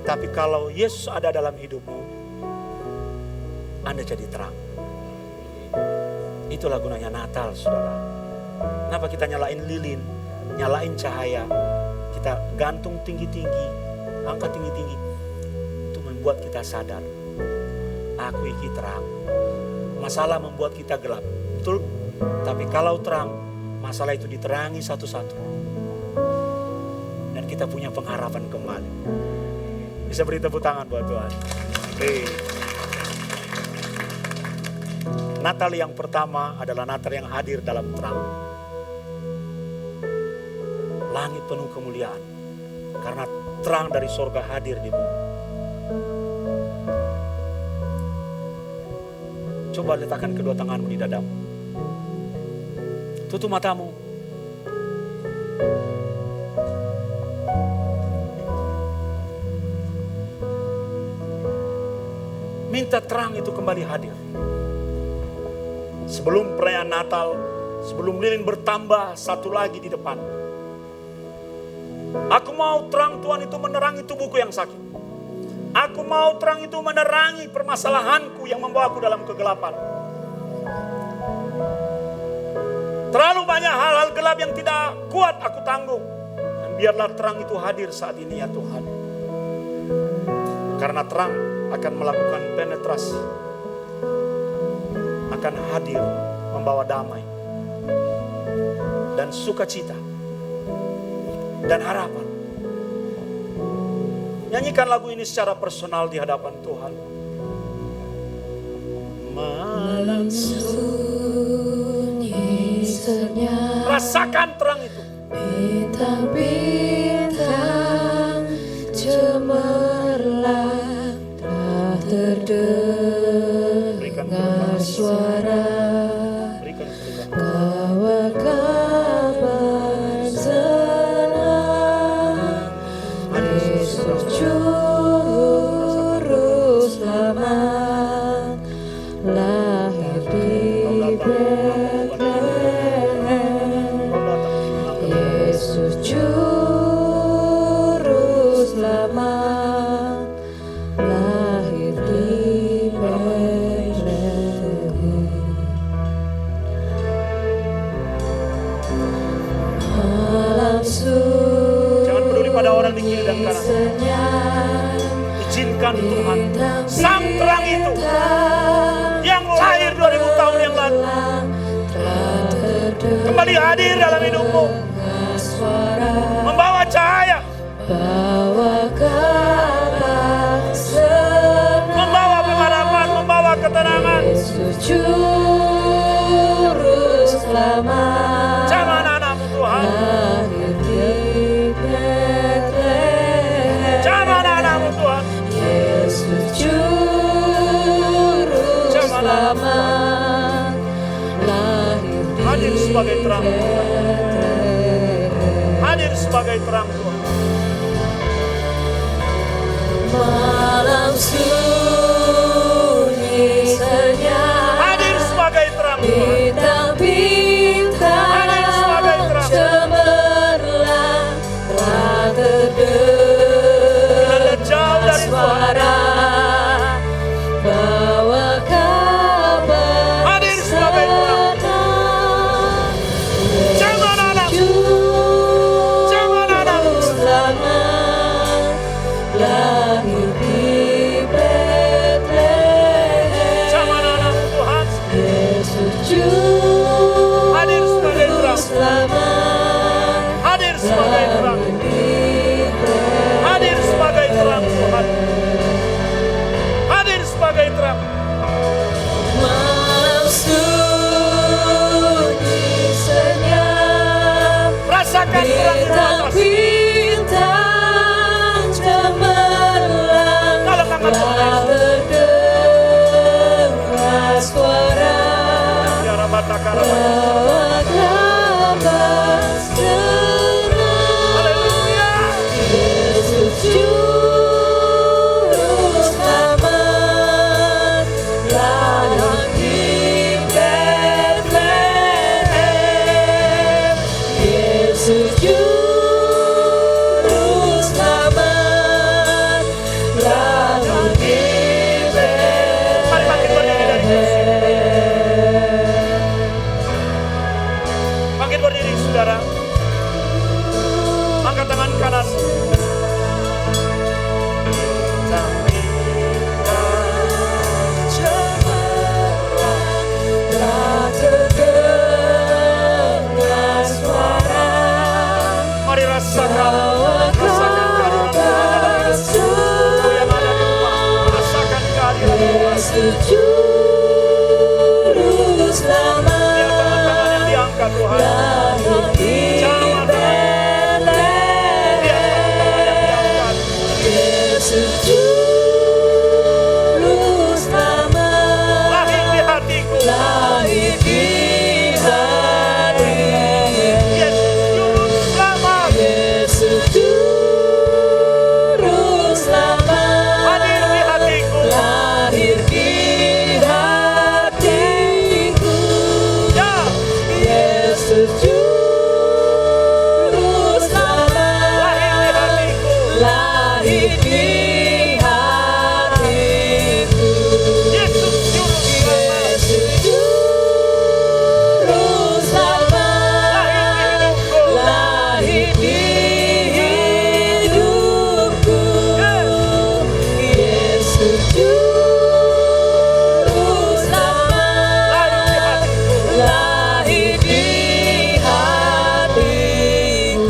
Tapi kalau Yesus ada dalam hidupmu, Anda jadi terang. Itulah gunanya Natal, saudara. Kenapa kita nyalain lilin, nyalain cahaya, kita gantung tinggi-tinggi, angkat tinggi-tinggi. Itu membuat kita sadar, aku iki terang. Masalah membuat kita gelap, betul? Tapi kalau terang, masalah itu diterangi satu-satu. Dan kita punya pengharapan kembali. Bisa beri tepuk tangan buat Tuhan. Natal yang pertama adalah Natal yang hadir dalam terang. Langit penuh kemuliaan. Karena terang dari sorga hadir di bumi. Coba letakkan kedua tanganmu di dadamu. Tutup matamu. Minta terang itu kembali hadir. Sebelum perayaan Natal, sebelum lilin bertambah satu lagi di depan. Aku mau terang Tuhan itu menerangi tubuhku yang sakit. Aku mau terang itu menerangi permasalahanku yang membawa aku dalam kegelapan. Terlalu banyak hal-hal gelap yang tidak kuat aku tanggung. Dan biarlah terang itu hadir saat ini ya Tuhan. Karena terang akan melakukan penetrasi. Akan hadir membawa damai. Dan sukacita. Dan harapan. Nyanyikan lagu ini secara personal di hadapan Tuhan. Malam sunyi senyap, rasakan terang itu. bintang-bintang cemerlang, telah terdengar suara kawan-kawan senang. Yesus Juru Selamat lahir di Betlehem. Yesus Juru Selamat lahir di Betlehem. Malam Jangan peduli pada orang di kiri dan kanan. senyap, Izinkan Tuhan sang terang itu yang lahir 2000 tahun yang lalu kembali hadir dalam hidupmu, membawa cahaya, bawa kabar senang. membawa pengharapan, membawa ketenangan. Yesus Juru Selamat Jangan anakmu Tuhan, lahir di Betlehem. jangan anakmu Tuhan, Yesus Juru Selamat lahir di hadir sebagai terang Tuhan, Betlehem. hadir sebagai terang Tuhan. Malam sunyi senyap, Hadir sebagai terang Tuhan. Hadir sebagai bintang-bintang terang. cemerlang, telah Tidak jauh terdengar dari Tuhan. suara bawa kabar Hadir sebagai terang. senang. Jangan anak. Juru Jangan anak. selamat lahir di Bethlehem. Jangan anak Tuhan. Yesus Juru Hadir sebagai terang. selamat Hadir sebagai terang. lahir di Bethlehem. Hadir sebagai terang Tuhan. Hadir sebagai terang. Malam sunyi senyap, Rasakan terang di atas. bintang-bintang cemerlang, Kalau tangan telah Tuhan. terdengar suara Ya Rabata Karabata. bawa kabar senang. Haleluya. Yesus Juru selamat lahir di Bethlehem. Yesus Juru selamat lahir di Mari bangkit berdiri dari Bethlehem. Bangkit berdiri saudara. Angkat tangan kanan. Telah terdengar suara Mari rasakan. bawa Rasakan kehadiran Tuhan dalam kabar hidup. Kau yang ada di rumah. Rasakan kehadiran Tuhan. Yesus Juru Lihat selamat tangan-tangan yang diangkat Tuhan. lahir di Jangan Bethlehem. Lihat tangan-tangan yang diangkat. Yesus Juru selamat Lahir di hatiku. lahir di hatiku. Yesus Juru selamat. Yesus Juru selamat Hadir di hatiku. lahir di hatiku. Ya. Yesus Juru selamat Lahir di hatiku. lahir di hatiku. Yesus Juru selamat. Yesus Juru selamat lahir di hidupku. Yesus Juru selamat lahir di hatiku.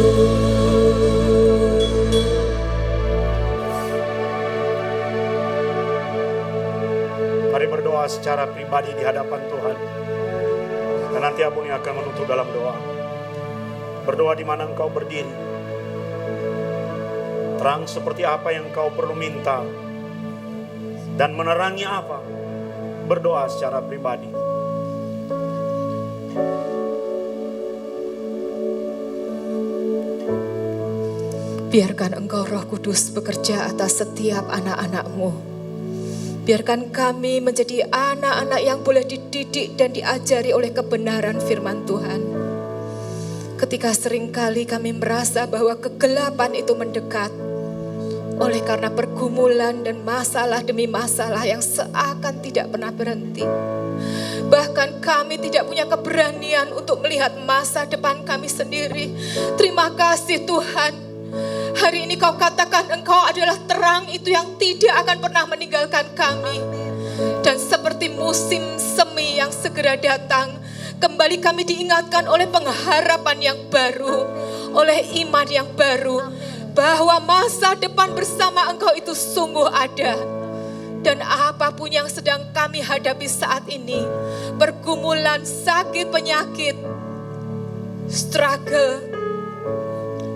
Mari berdoa secara pribadi di hadapan Tuhan. Dan nanti Abuni akan menutup dalam doa. Berdoa di mana engkau berdiri. Terang seperti apa yang engkau perlu minta. Dan menerangi apa. Berdoa secara pribadi. Biarkan Engkau Roh Kudus bekerja atas setiap anak-anak-Mu. Biarkan kami menjadi anak-anak yang boleh dididik dan diajari oleh kebenaran firman Tuhan. Ketika seringkali kami merasa bahwa kegelapan itu mendekat, oleh karena pergumulan dan masalah demi masalah yang seakan tidak pernah berhenti. Bahkan kami tidak punya keberanian untuk melihat masa depan kami sendiri. Terima kasih Tuhan. Hari ini Kau katakan Engkau adalah terang itu yang tidak akan pernah meninggalkan kami. Dan seperti musim semi yang segera datang, kembali kami diingatkan oleh pengharapan yang baru, oleh iman yang baru, bahwa masa depan bersama Engkau itu sungguh ada. Dan apapun yang sedang kami hadapi saat ini, pergumulan, sakit, penyakit, struggle,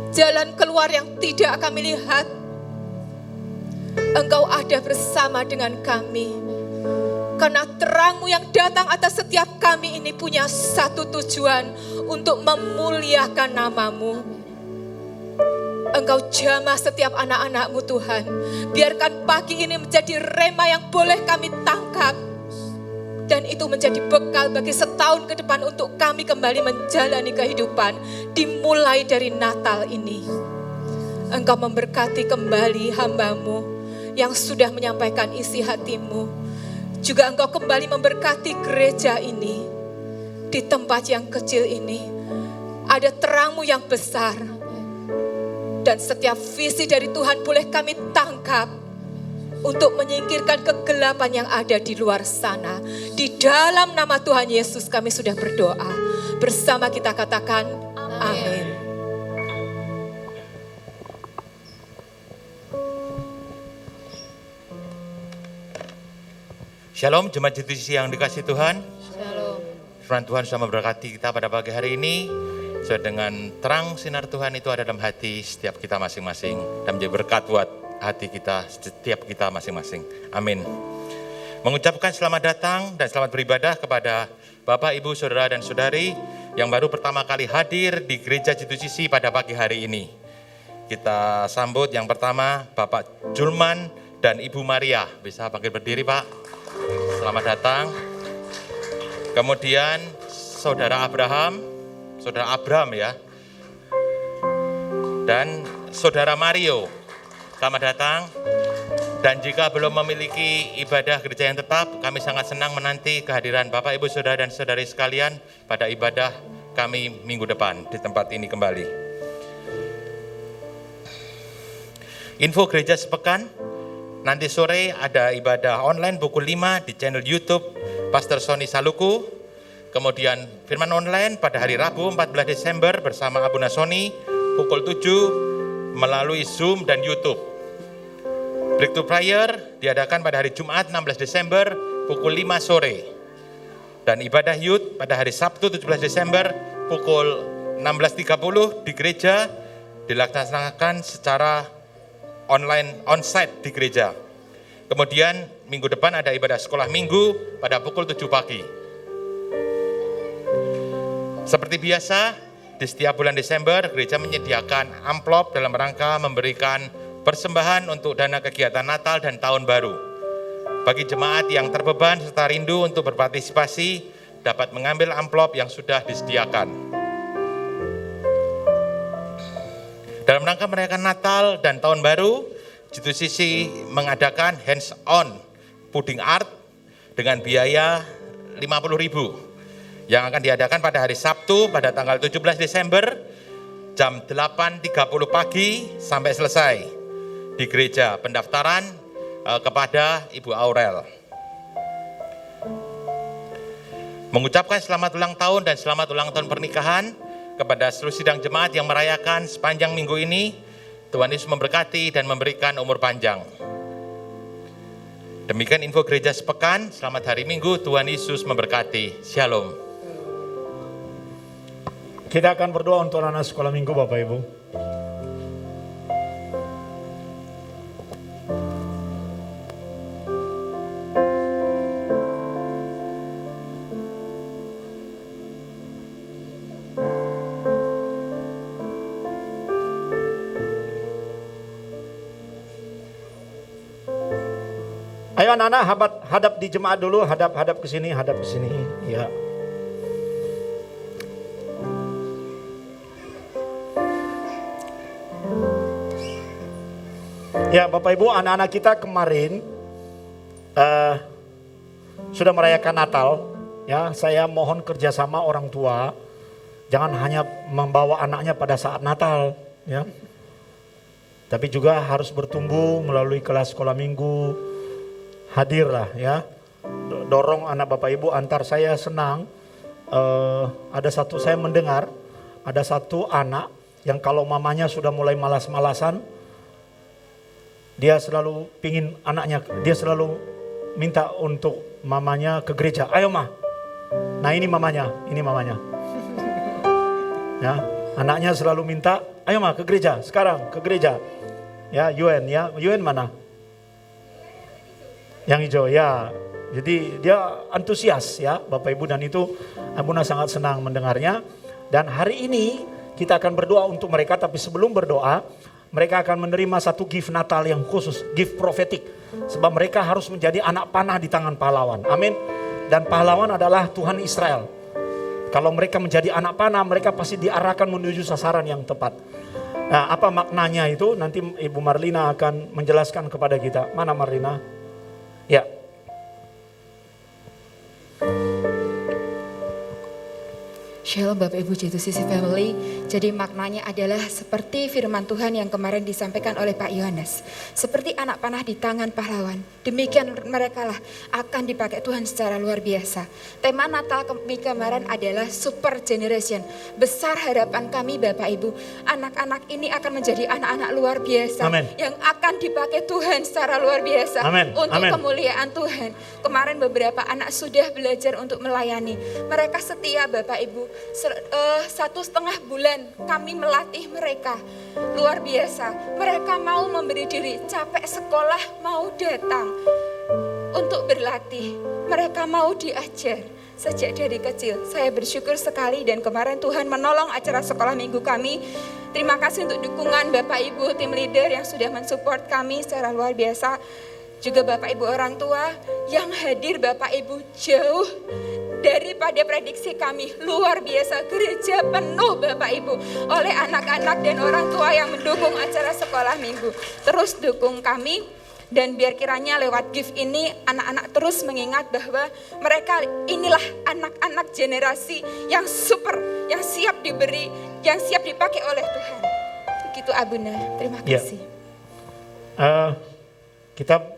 jalan keluar yang tidak kami lihat, Engkau ada bersama dengan kami. Karena terang-Mu yang datang atas setiap kami ini punya satu tujuan, untuk memuliakan nama-Mu. Engkau jamah setiap anak-anak-Mu Tuhan. Biarkan pagi ini menjadi rema yang boleh kami tangkap. Dan itu menjadi bekal bagi setahun ke depan untuk kami kembali menjalani kehidupan. Dimulai dari Natal ini. Engkau memberkati kembali hamba-Mu yang sudah menyampaikan isi hati-Mu. Juga Engkau kembali memberkati gereja ini. Di tempat yang kecil ini. Ada terang-Mu yang besar. Dan setiap visi dari Tuhan boleh kami tangkap untuk menyingkirkan kegelapan yang ada di luar sana. Di dalam nama Tuhan Yesus kami sudah berdoa. Bersama kita katakan amin. Shalom, jemaat G2CC yang dikasihi Tuhan. Shalom. Firman Tuhan sudah memberkati kita pada pagi hari ini. Sesuai dengan terang sinar Tuhan itu ada dalam hati setiap kita masing-masing. Dan menjadi berkat buat hati kita, setiap kita masing-masing. Amin. Mengucapkan selamat datang dan selamat beribadah kepada Bapak, Ibu, Saudara, dan Saudari yang baru pertama kali hadir di Gereja G2CC pada pagi hari ini. Kita sambut yang pertama Bapak Julman dan Ibu Maria. Bisa panggil berdiri, Pak. Selamat datang. Kemudian Saudara Abram ya. Dan Saudara Mario, selamat datang. Dan jika belum memiliki ibadah gereja yang tetap, kami sangat senang menanti kehadiran Bapak, Ibu, Saudara, dan Saudari sekalian pada ibadah kami minggu depan di tempat ini kembali. Info gereja sepekan, nanti sore ada ibadah online pukul 5 di channel YouTube Pastor Sony Saluku. Kemudian firman online pada hari Rabu 14 Desember bersama Abuna Sony pukul 7 melalui Zoom dan YouTube. Breakthrough Prayer diadakan pada hari Jumat 16 Desember pukul 5 sore. Dan ibadah Youth pada hari Sabtu 17 Desember pukul 16.30 di gereja dilaksanakan secara online onsite di gereja. Kemudian minggu depan ada ibadah sekolah minggu pada pukul 7 pagi. Seperti biasa, di setiap bulan Desember, gereja menyediakan amplop dalam rangka memberikan persembahan untuk dana kegiatan Natal dan Tahun Baru. Bagi jemaat yang terbeban serta rindu untuk berpartisipasi, dapat mengambil amplop yang sudah disediakan. Dalam rangka merayakan Natal dan Tahun Baru, G2CC mengadakan hands-on pudding art dengan biaya 50.000 yang akan diadakan pada hari Sabtu pada tanggal 17 Desember jam 8.30 pagi sampai selesai di gereja. Pendaftaran kepada Ibu Aurel. Mengucapkan selamat ulang tahun dan selamat ulang tahun pernikahan kepada seluruh sidang jemaat yang merayakan sepanjang minggu ini. Tuhan Yesus memberkati dan memberikan umur panjang. Demikian info gereja sepekan. Selamat hari Minggu, Tuhan Yesus memberkati. Shalom. Kita akan berdoa untuk anak sekolah minggu Bapak Ibu. Ayo anak-anak hadap di jemaat dulu, hadap ke sini, ya. Ya Bapak Ibu, anak-anak kita kemarin sudah merayakan Natal. Ya, saya mohon kerjasama orang tua, jangan hanya membawa anaknya pada saat Natal, ya. Tapi juga harus bertumbuh melalui kelas sekolah minggu, hadirlah ya. Dorong anak Bapak Ibu antar. Saya senang, saya mendengar ada satu anak yang kalau mamanya sudah mulai malas-malasan, dia selalu pingin anaknya, dia selalu minta untuk mamanya ke gereja. Ayo ma, nah ini mamanya. Ya, anaknya selalu minta, ayo ma ke gereja, sekarang ke gereja. Ya, Yuen mana? Yang hijau ya. Jadi dia antusias ya Bapak Ibu, dan itu Abuna sangat senang mendengarnya. Dan hari ini kita akan berdoa untuk mereka, tapi sebelum berdoa, mereka akan menerima satu gift Natal yang khusus, gift profetik. Sebab mereka harus menjadi anak panah di tangan pahlawan. Amin. Dan pahlawan adalah Tuhan Israel. Kalau mereka menjadi anak panah, mereka pasti diarahkan menuju sasaran yang tepat. Nah, apa maknanya itu? Nanti Ibu Marlina akan menjelaskan kepada kita. Mana Marlina? Ya. Shalom Bapak Ibu J2CC Family. Jadi maknanya adalah seperti firman Tuhan yang kemarin disampaikan oleh Pak Yohanes. Seperti anak panah di tangan pahlawan. Demikian mereka lah akan dipakai Tuhan secara luar biasa. Tema Natal kemarin adalah Super Generation. Besar harapan kami Bapak Ibu. Anak-anak ini akan menjadi anak-anak luar biasa. Amen. Yang akan dipakai Tuhan secara luar biasa. Amen. Untuk Amen. kemuliaan Tuhan. Kemarin beberapa anak sudah belajar untuk melayani. Mereka setia Bapak Ibu. 1,5 bulan kami melatih mereka luar biasa. Mereka mau memberi diri, capek sekolah mau datang untuk berlatih. Mereka mau diajar sejak dari kecil. Saya bersyukur sekali dan kemarin Tuhan menolong acara sekolah minggu kami. Terima kasih untuk dukungan Bapak Ibu tim leader yang sudah mensupport kami secara luar biasa. Juga Bapak Ibu orang tua yang hadir, Bapak Ibu jauh daripada prediksi kami. Luar biasa, gereja penuh Bapak Ibu oleh anak-anak dan orang tua yang mendukung acara sekolah minggu. Terus dukung kami dan biar kiranya lewat gift ini anak-anak terus mengingat bahwa mereka inilah anak-anak generasi yang super, yang siap diberi, yang siap dipakai oleh Tuhan. Begitu Abuna, terima kasih. Kita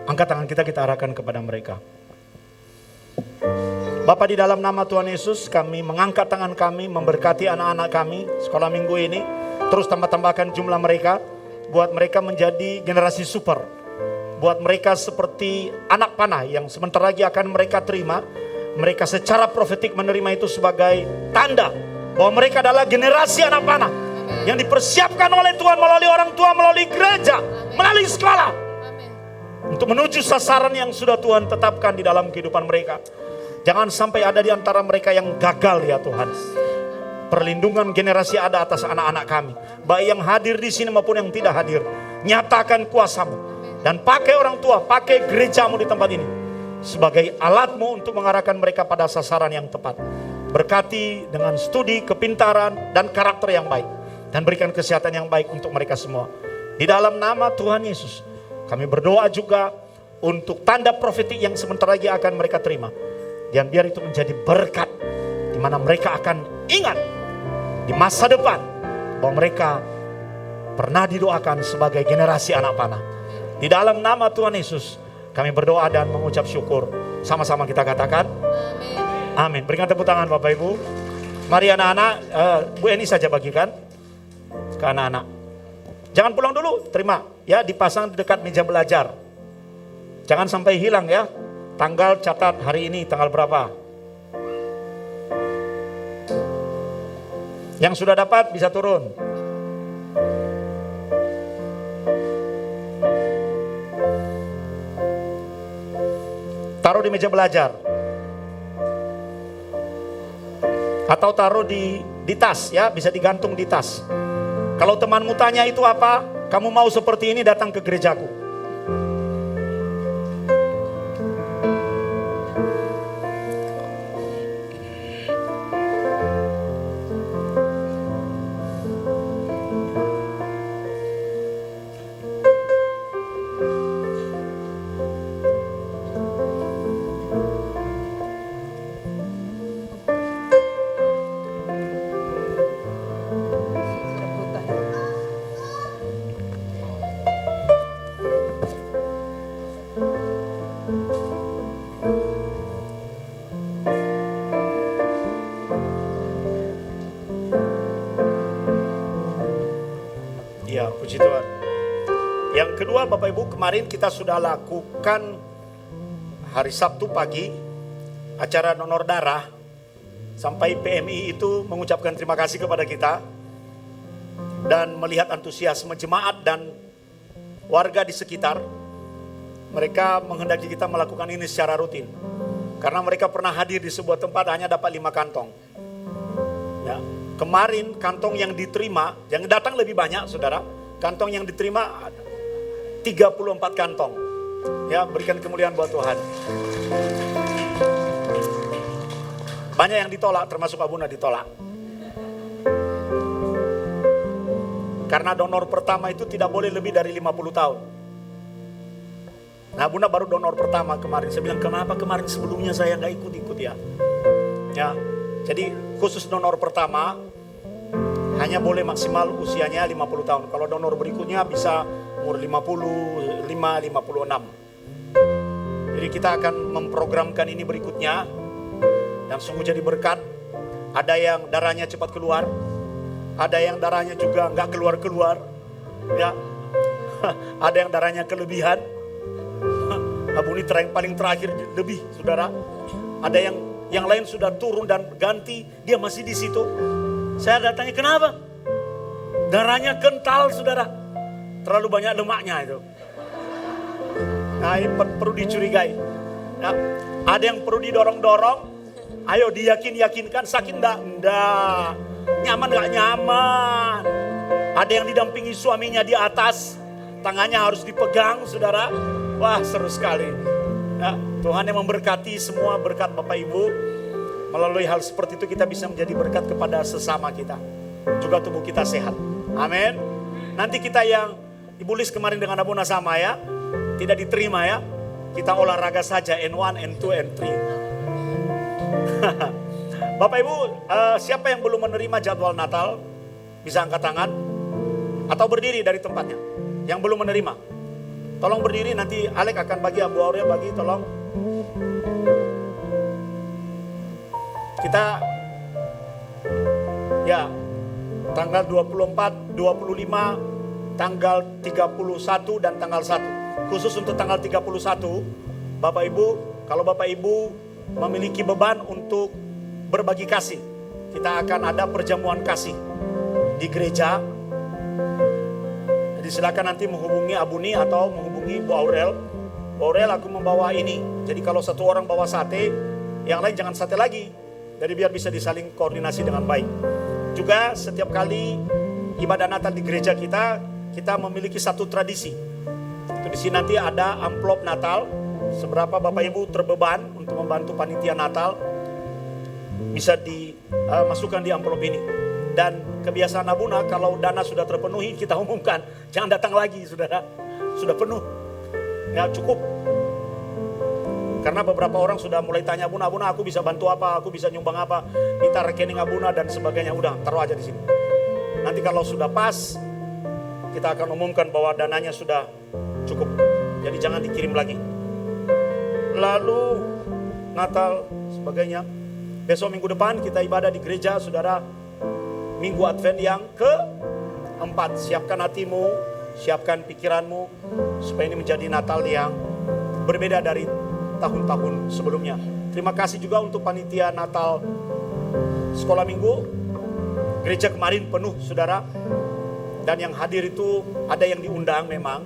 angkat tangan kita arahkan kepada mereka. Bapa, di dalam nama Tuhan Yesus kami mengangkat tangan kami, memberkati anak-anak kami sekolah minggu ini. Terus tambahkan jumlah mereka, buat mereka menjadi generasi super. Buat mereka seperti anak panah yang sebentar lagi akan mereka terima. Mereka secara profetik menerima itu sebagai tanda bahwa mereka adalah generasi anak panah yang dipersiapkan oleh Tuhan melalui orang tua, melalui gereja, melalui sekolah, untuk menuju sasaran yang sudah Tuhan tetapkan di dalam kehidupan mereka. Jangan sampai ada di antara mereka yang gagal ya Tuhan. Perlindungan generasi ada atas anak-anak kami. Baik yang hadir di sini maupun yang tidak hadir. Nyatakan kuasa-Mu. Dan pakai orang tua, pakai gereja-Mu di tempat ini. Sebagai alat-Mu untuk mengarahkan mereka pada sasaran yang tepat. Berkati dengan studi, kepintaran, dan karakter yang baik. Dan berikan kesehatan yang baik untuk mereka semua. Di dalam nama Tuhan Yesus. Kami berdoa juga untuk tanda profetik yang sebentar lagi akan mereka terima. Dan biar itu menjadi berkat di mana mereka akan ingat di masa depan bahwa mereka pernah didoakan sebagai generasi anak panah. Di dalam nama Tuhan Yesus kami berdoa dan mengucap syukur. Sama-sama kita katakan amin. Berikan tepuk tangan Bapak Ibu. Mari anak-anak, Bu Eni saja bagikan ke anak-anak. Jangan pulang dulu, terima ya, dipasang di dekat meja belajar. Jangan sampai hilang ya. Tanggal catat hari ini tanggal berapa. Yang sudah dapat bisa turun. Taruh di meja belajar. Atau taruh di tas ya, bisa digantung di tas. Kalau temanmu tanya itu apa, kamu mau seperti ini datang ke gerejaku. Ya, puji Tuhan. Yang kedua Bapak Ibu, kemarin kita sudah lakukan hari Sabtu pagi acara donor darah. Sampai PMI itu mengucapkan terima kasih kepada kita. Dan melihat antusiasme jemaat dan warga di sekitar. Mereka menghendaki kita melakukan ini secara rutin. Karena mereka pernah hadir di sebuah tempat hanya dapat 5 kantong. Ya. Kemarin kantong yang diterima, yang datang lebih banyak saudara, Kantong yang diterima 34 kantong. Ya, berikan kemuliaan buat Tuhan. Banyak yang ditolak, termasuk Abuna ditolak. Karena donor pertama itu tidak boleh lebih dari 50 tahun. Nah, Abuna baru donor pertama kemarin. Saya bilang, kenapa kemarin sebelumnya saya nggak ikut-ikut ya? Ya, jadi khusus donor pertama hanya boleh maksimal usianya 50 tahun. Kalau donor berikutnya bisa umur 55, 56. Jadi kita akan memprogramkan ini berikutnya. Dan sungguh jadi berkat. Ada yang darahnya cepat keluar. Ada yang darahnya juga nggak keluar-keluar. Ya, ada yang darahnya kelebihan. Abu ini paling terakhir lebih, saudara. Ada yang lain sudah turun dan ganti, dia masih di situ. Saya datanya, kenapa? Darahnya kental, saudara. Terlalu banyak lemaknya itu. Nah, ini perlu dicurigai. Ya, ada yang perlu didorong-dorong. Ayo diyakinkan, sakit enggak? Nyaman enggak nyaman? Ada yang didampingi suaminya di atas. Tangannya harus dipegang, saudara. Wah, seru sekali. Ya, Tuhan yang memberkati semua berkat Bapak Ibu. Melalui hal seperti itu kita bisa menjadi berkat kepada sesama kita. Juga tubuh kita sehat. Amin. Nanti kita yang Ibu Lis kemarin dengan Abuna sama ya. Tidak diterima ya. Kita olahraga saja N1, N2, N3. Bapak Ibu, siapa yang belum menerima jadwal Natal? Bisa angkat tangan. Atau berdiri dari tempatnya. Yang belum menerima. Tolong berdiri, nanti Alek akan bagi, Abu Aurel bagi, tolong. Kita, ya, tanggal 24, 25, tanggal 31 dan tanggal 1. Khusus untuk tanggal 31, Bapak Ibu, kalau Bapak Ibu memiliki beban untuk berbagi kasih, kita akan ada perjamuan kasih di gereja. Jadi silakan nanti menghubungi Abuni atau menghubungi Bu Aurel. Bu Aurel, aku membawa ini. Jadi kalau satu orang bawa sate, yang lain jangan sate lagi. Jadi biar bisa disaling koordinasi dengan baik. Juga setiap kali ibadah Natal di gereja kita memiliki satu tradisi. Itu di sini nanti ada amplop Natal. Seberapa Bapak Ibu terbeban untuk membantu panitia Natal, bisa dimasukkan di amplop ini. Dan kebiasaan Abuna, kalau dana sudah terpenuhi, kita umumkan. Jangan datang lagi, saudara. Sudah penuh. Ya, cukup. Karena beberapa orang sudah mulai tanya, Abuna, aku bisa bantu apa? Aku bisa nyumbang apa? Minta rekening Abuna dan sebagainya. Udah, taruh aja di sini. Nanti kalau sudah pas, kita akan umumkan bahwa dananya sudah cukup. Jadi jangan dikirim lagi. Lalu, Natal, sebagainya. Besok minggu depan kita ibadah di gereja, saudara. Minggu Advent yang ke-4. Siapkan hatimu, siapkan pikiranmu, supaya ini menjadi Natal yang berbeda dari tahun-tahun sebelumnya. Terima kasih juga untuk panitia Natal sekolah minggu. Gereja kemarin penuh, saudara. Dan yang hadir itu ada yang diundang memang.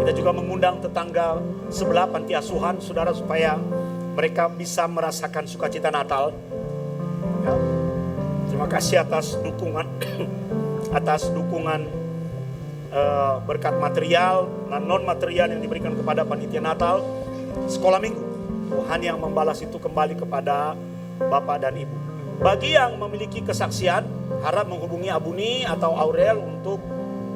Kita juga mengundang tetangga sebelah panti asuhan, saudara, supaya mereka bisa merasakan sukacita Natal. Ya. Terima kasih atas dukungan berkat material dan non material yang diberikan kepada panitia Natal sekolah minggu. Tuhan yang membalas itu kembali kepada Bapak dan Ibu. Bagi yang memiliki kesaksian, harap menghubungi Abuni atau Aurel untuk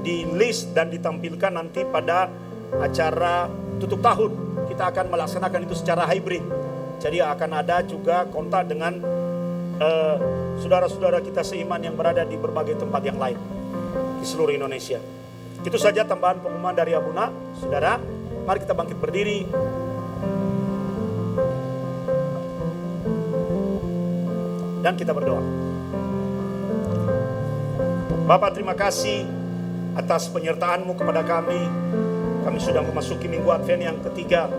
di list dan ditampilkan nanti pada acara tutup tahun. Kita akan melaksanakan itu secara hybrid. Jadi akan ada juga kontak dengan saudara-saudara kita seiman yang berada di berbagai tempat yang lain di seluruh Indonesia. Itu saja tambahan pengumuman dari Abuna. Saudara, mari kita bangkit berdiri. Dan kita berdoa. Bapak, terima kasih atas penyertaan-Mu kepada kami. Kami sudah memasuki minggu Advent yang ketiga.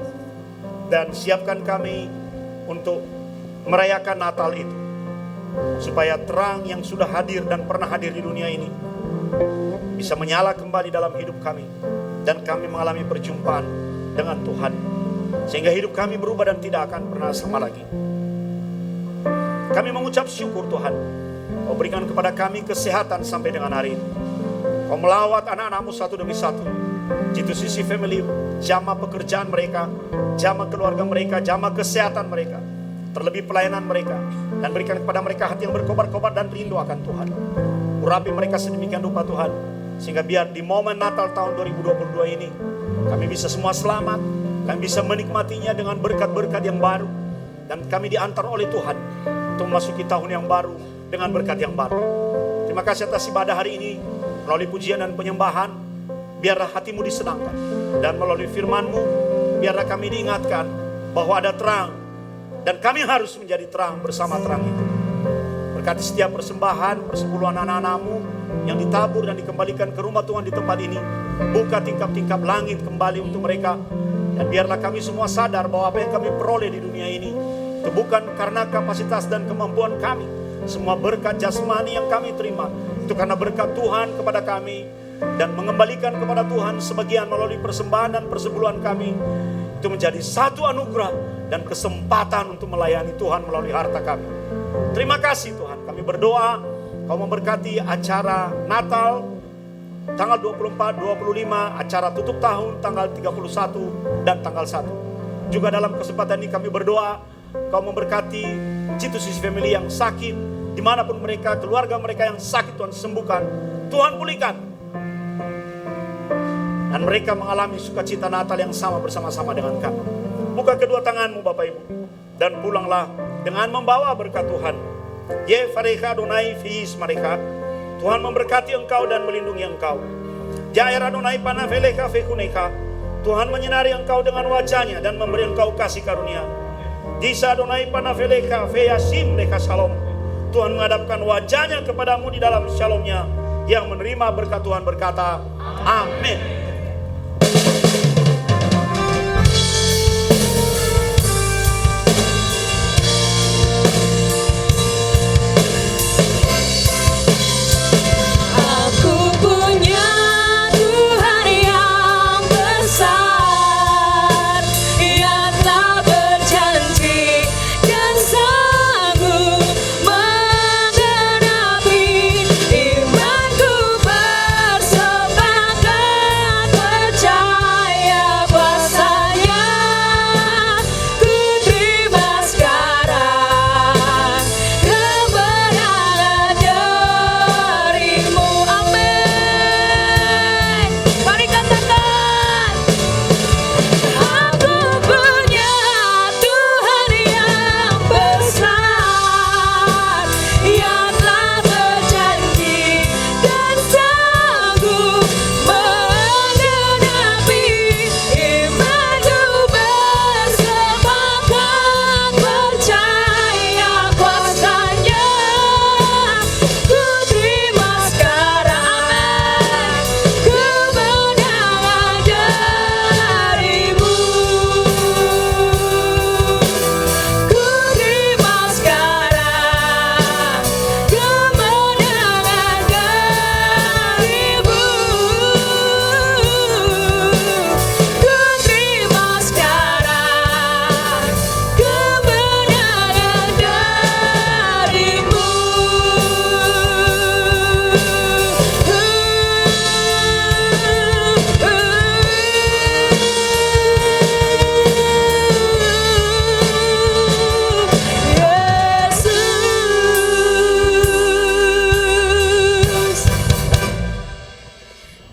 Dan siapkan kami untuk merayakan Natal itu. Supaya terang yang sudah hadir dan pernah hadir di dunia ini bisa menyala kembali dalam hidup kami. Dan kami mengalami perjumpaan dengan Tuhan. Sehingga hidup kami berubah dan tidak akan pernah sama lagi. Kami mengucap syukur Tuhan. Kau berikan kepada kami kesehatan sampai dengan hari ini. Kau melawat anak-anakmu satu demi satu. G2CC Family, jamah pekerjaan mereka, jamah keluarga mereka, jamah kesehatan mereka, terlebih pelayanan mereka. Dan berikan kepada mereka hati yang berkobar-kobar dan rindu akan Tuhan. Urapi mereka sedemikian rupa Tuhan, sehingga biar di momen Natal tahun 2022 ini, kami bisa semua selamat, kami bisa menikmatinya dengan berkat-berkat yang baru. Dan kami diantar oleh Tuhan untuk memasuki tahun yang baru dengan berkat yang baru. Terima kasih atas ibadah hari ini. Melalui pujian dan penyembahan, biarlah hatimu disenangkan. Dan melalui firman-Mu, biarlah kami diingatkan bahwa ada terang. Dan kami harus menjadi terang bersama terang itu. Berkati setiap persembahan, persepuluhan anak-anak-Mu yang ditabur dan dikembalikan ke rumah Tuhan di tempat ini. Buka tingkap-tingkap langit kembali untuk mereka. Dan biarlah kami semua sadar bahwa apa yang kami peroleh di dunia ini, itu bukan karena kapasitas dan kemampuan kami. Semua berkat jasmani yang kami terima, itu karena berkat Tuhan kepada kami. Dan mengembalikan kepada Tuhan sebagian melalui persembahan dan persepuluhan kami, itu menjadi satu anugerah dan kesempatan untuk melayani Tuhan melalui harta kami. Terima kasih Tuhan, kami berdoa Kau memberkati acara Natal tanggal 24, 25, acara tutup tahun tanggal 31 dan tanggal 1. Juga dalam kesempatan ini kami berdoa Kau memberkati G2CC Family yang sakit, dimanapun mereka, keluarga mereka yang sakit, Tuhan sembuhkan, Tuhan pulihkan. Dan mereka mengalami sukacita Natal yang sama bersama-sama dengan kami. Buka kedua tanganmu Bapak Ibu, dan pulanglah dengan membawa berkat Tuhan. Ye fareha Adonai fiis mereka. Tuhan memberkati engkau dan melindungi engkau. Jair Adonai panaveleha fekuneka. Tuhan menyinari engkau dengan wajahnya dan memberi engkau kasih karunia. Disa Adonai panaveleha feyasim leka shalom. Tuhan menghadapkan wajahnya kepadamu di dalam shalomnya. Yang menerima berkat Tuhan berkata, amin.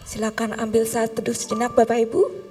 Silakan ambil saat teduh sejenak Bapak Ibu.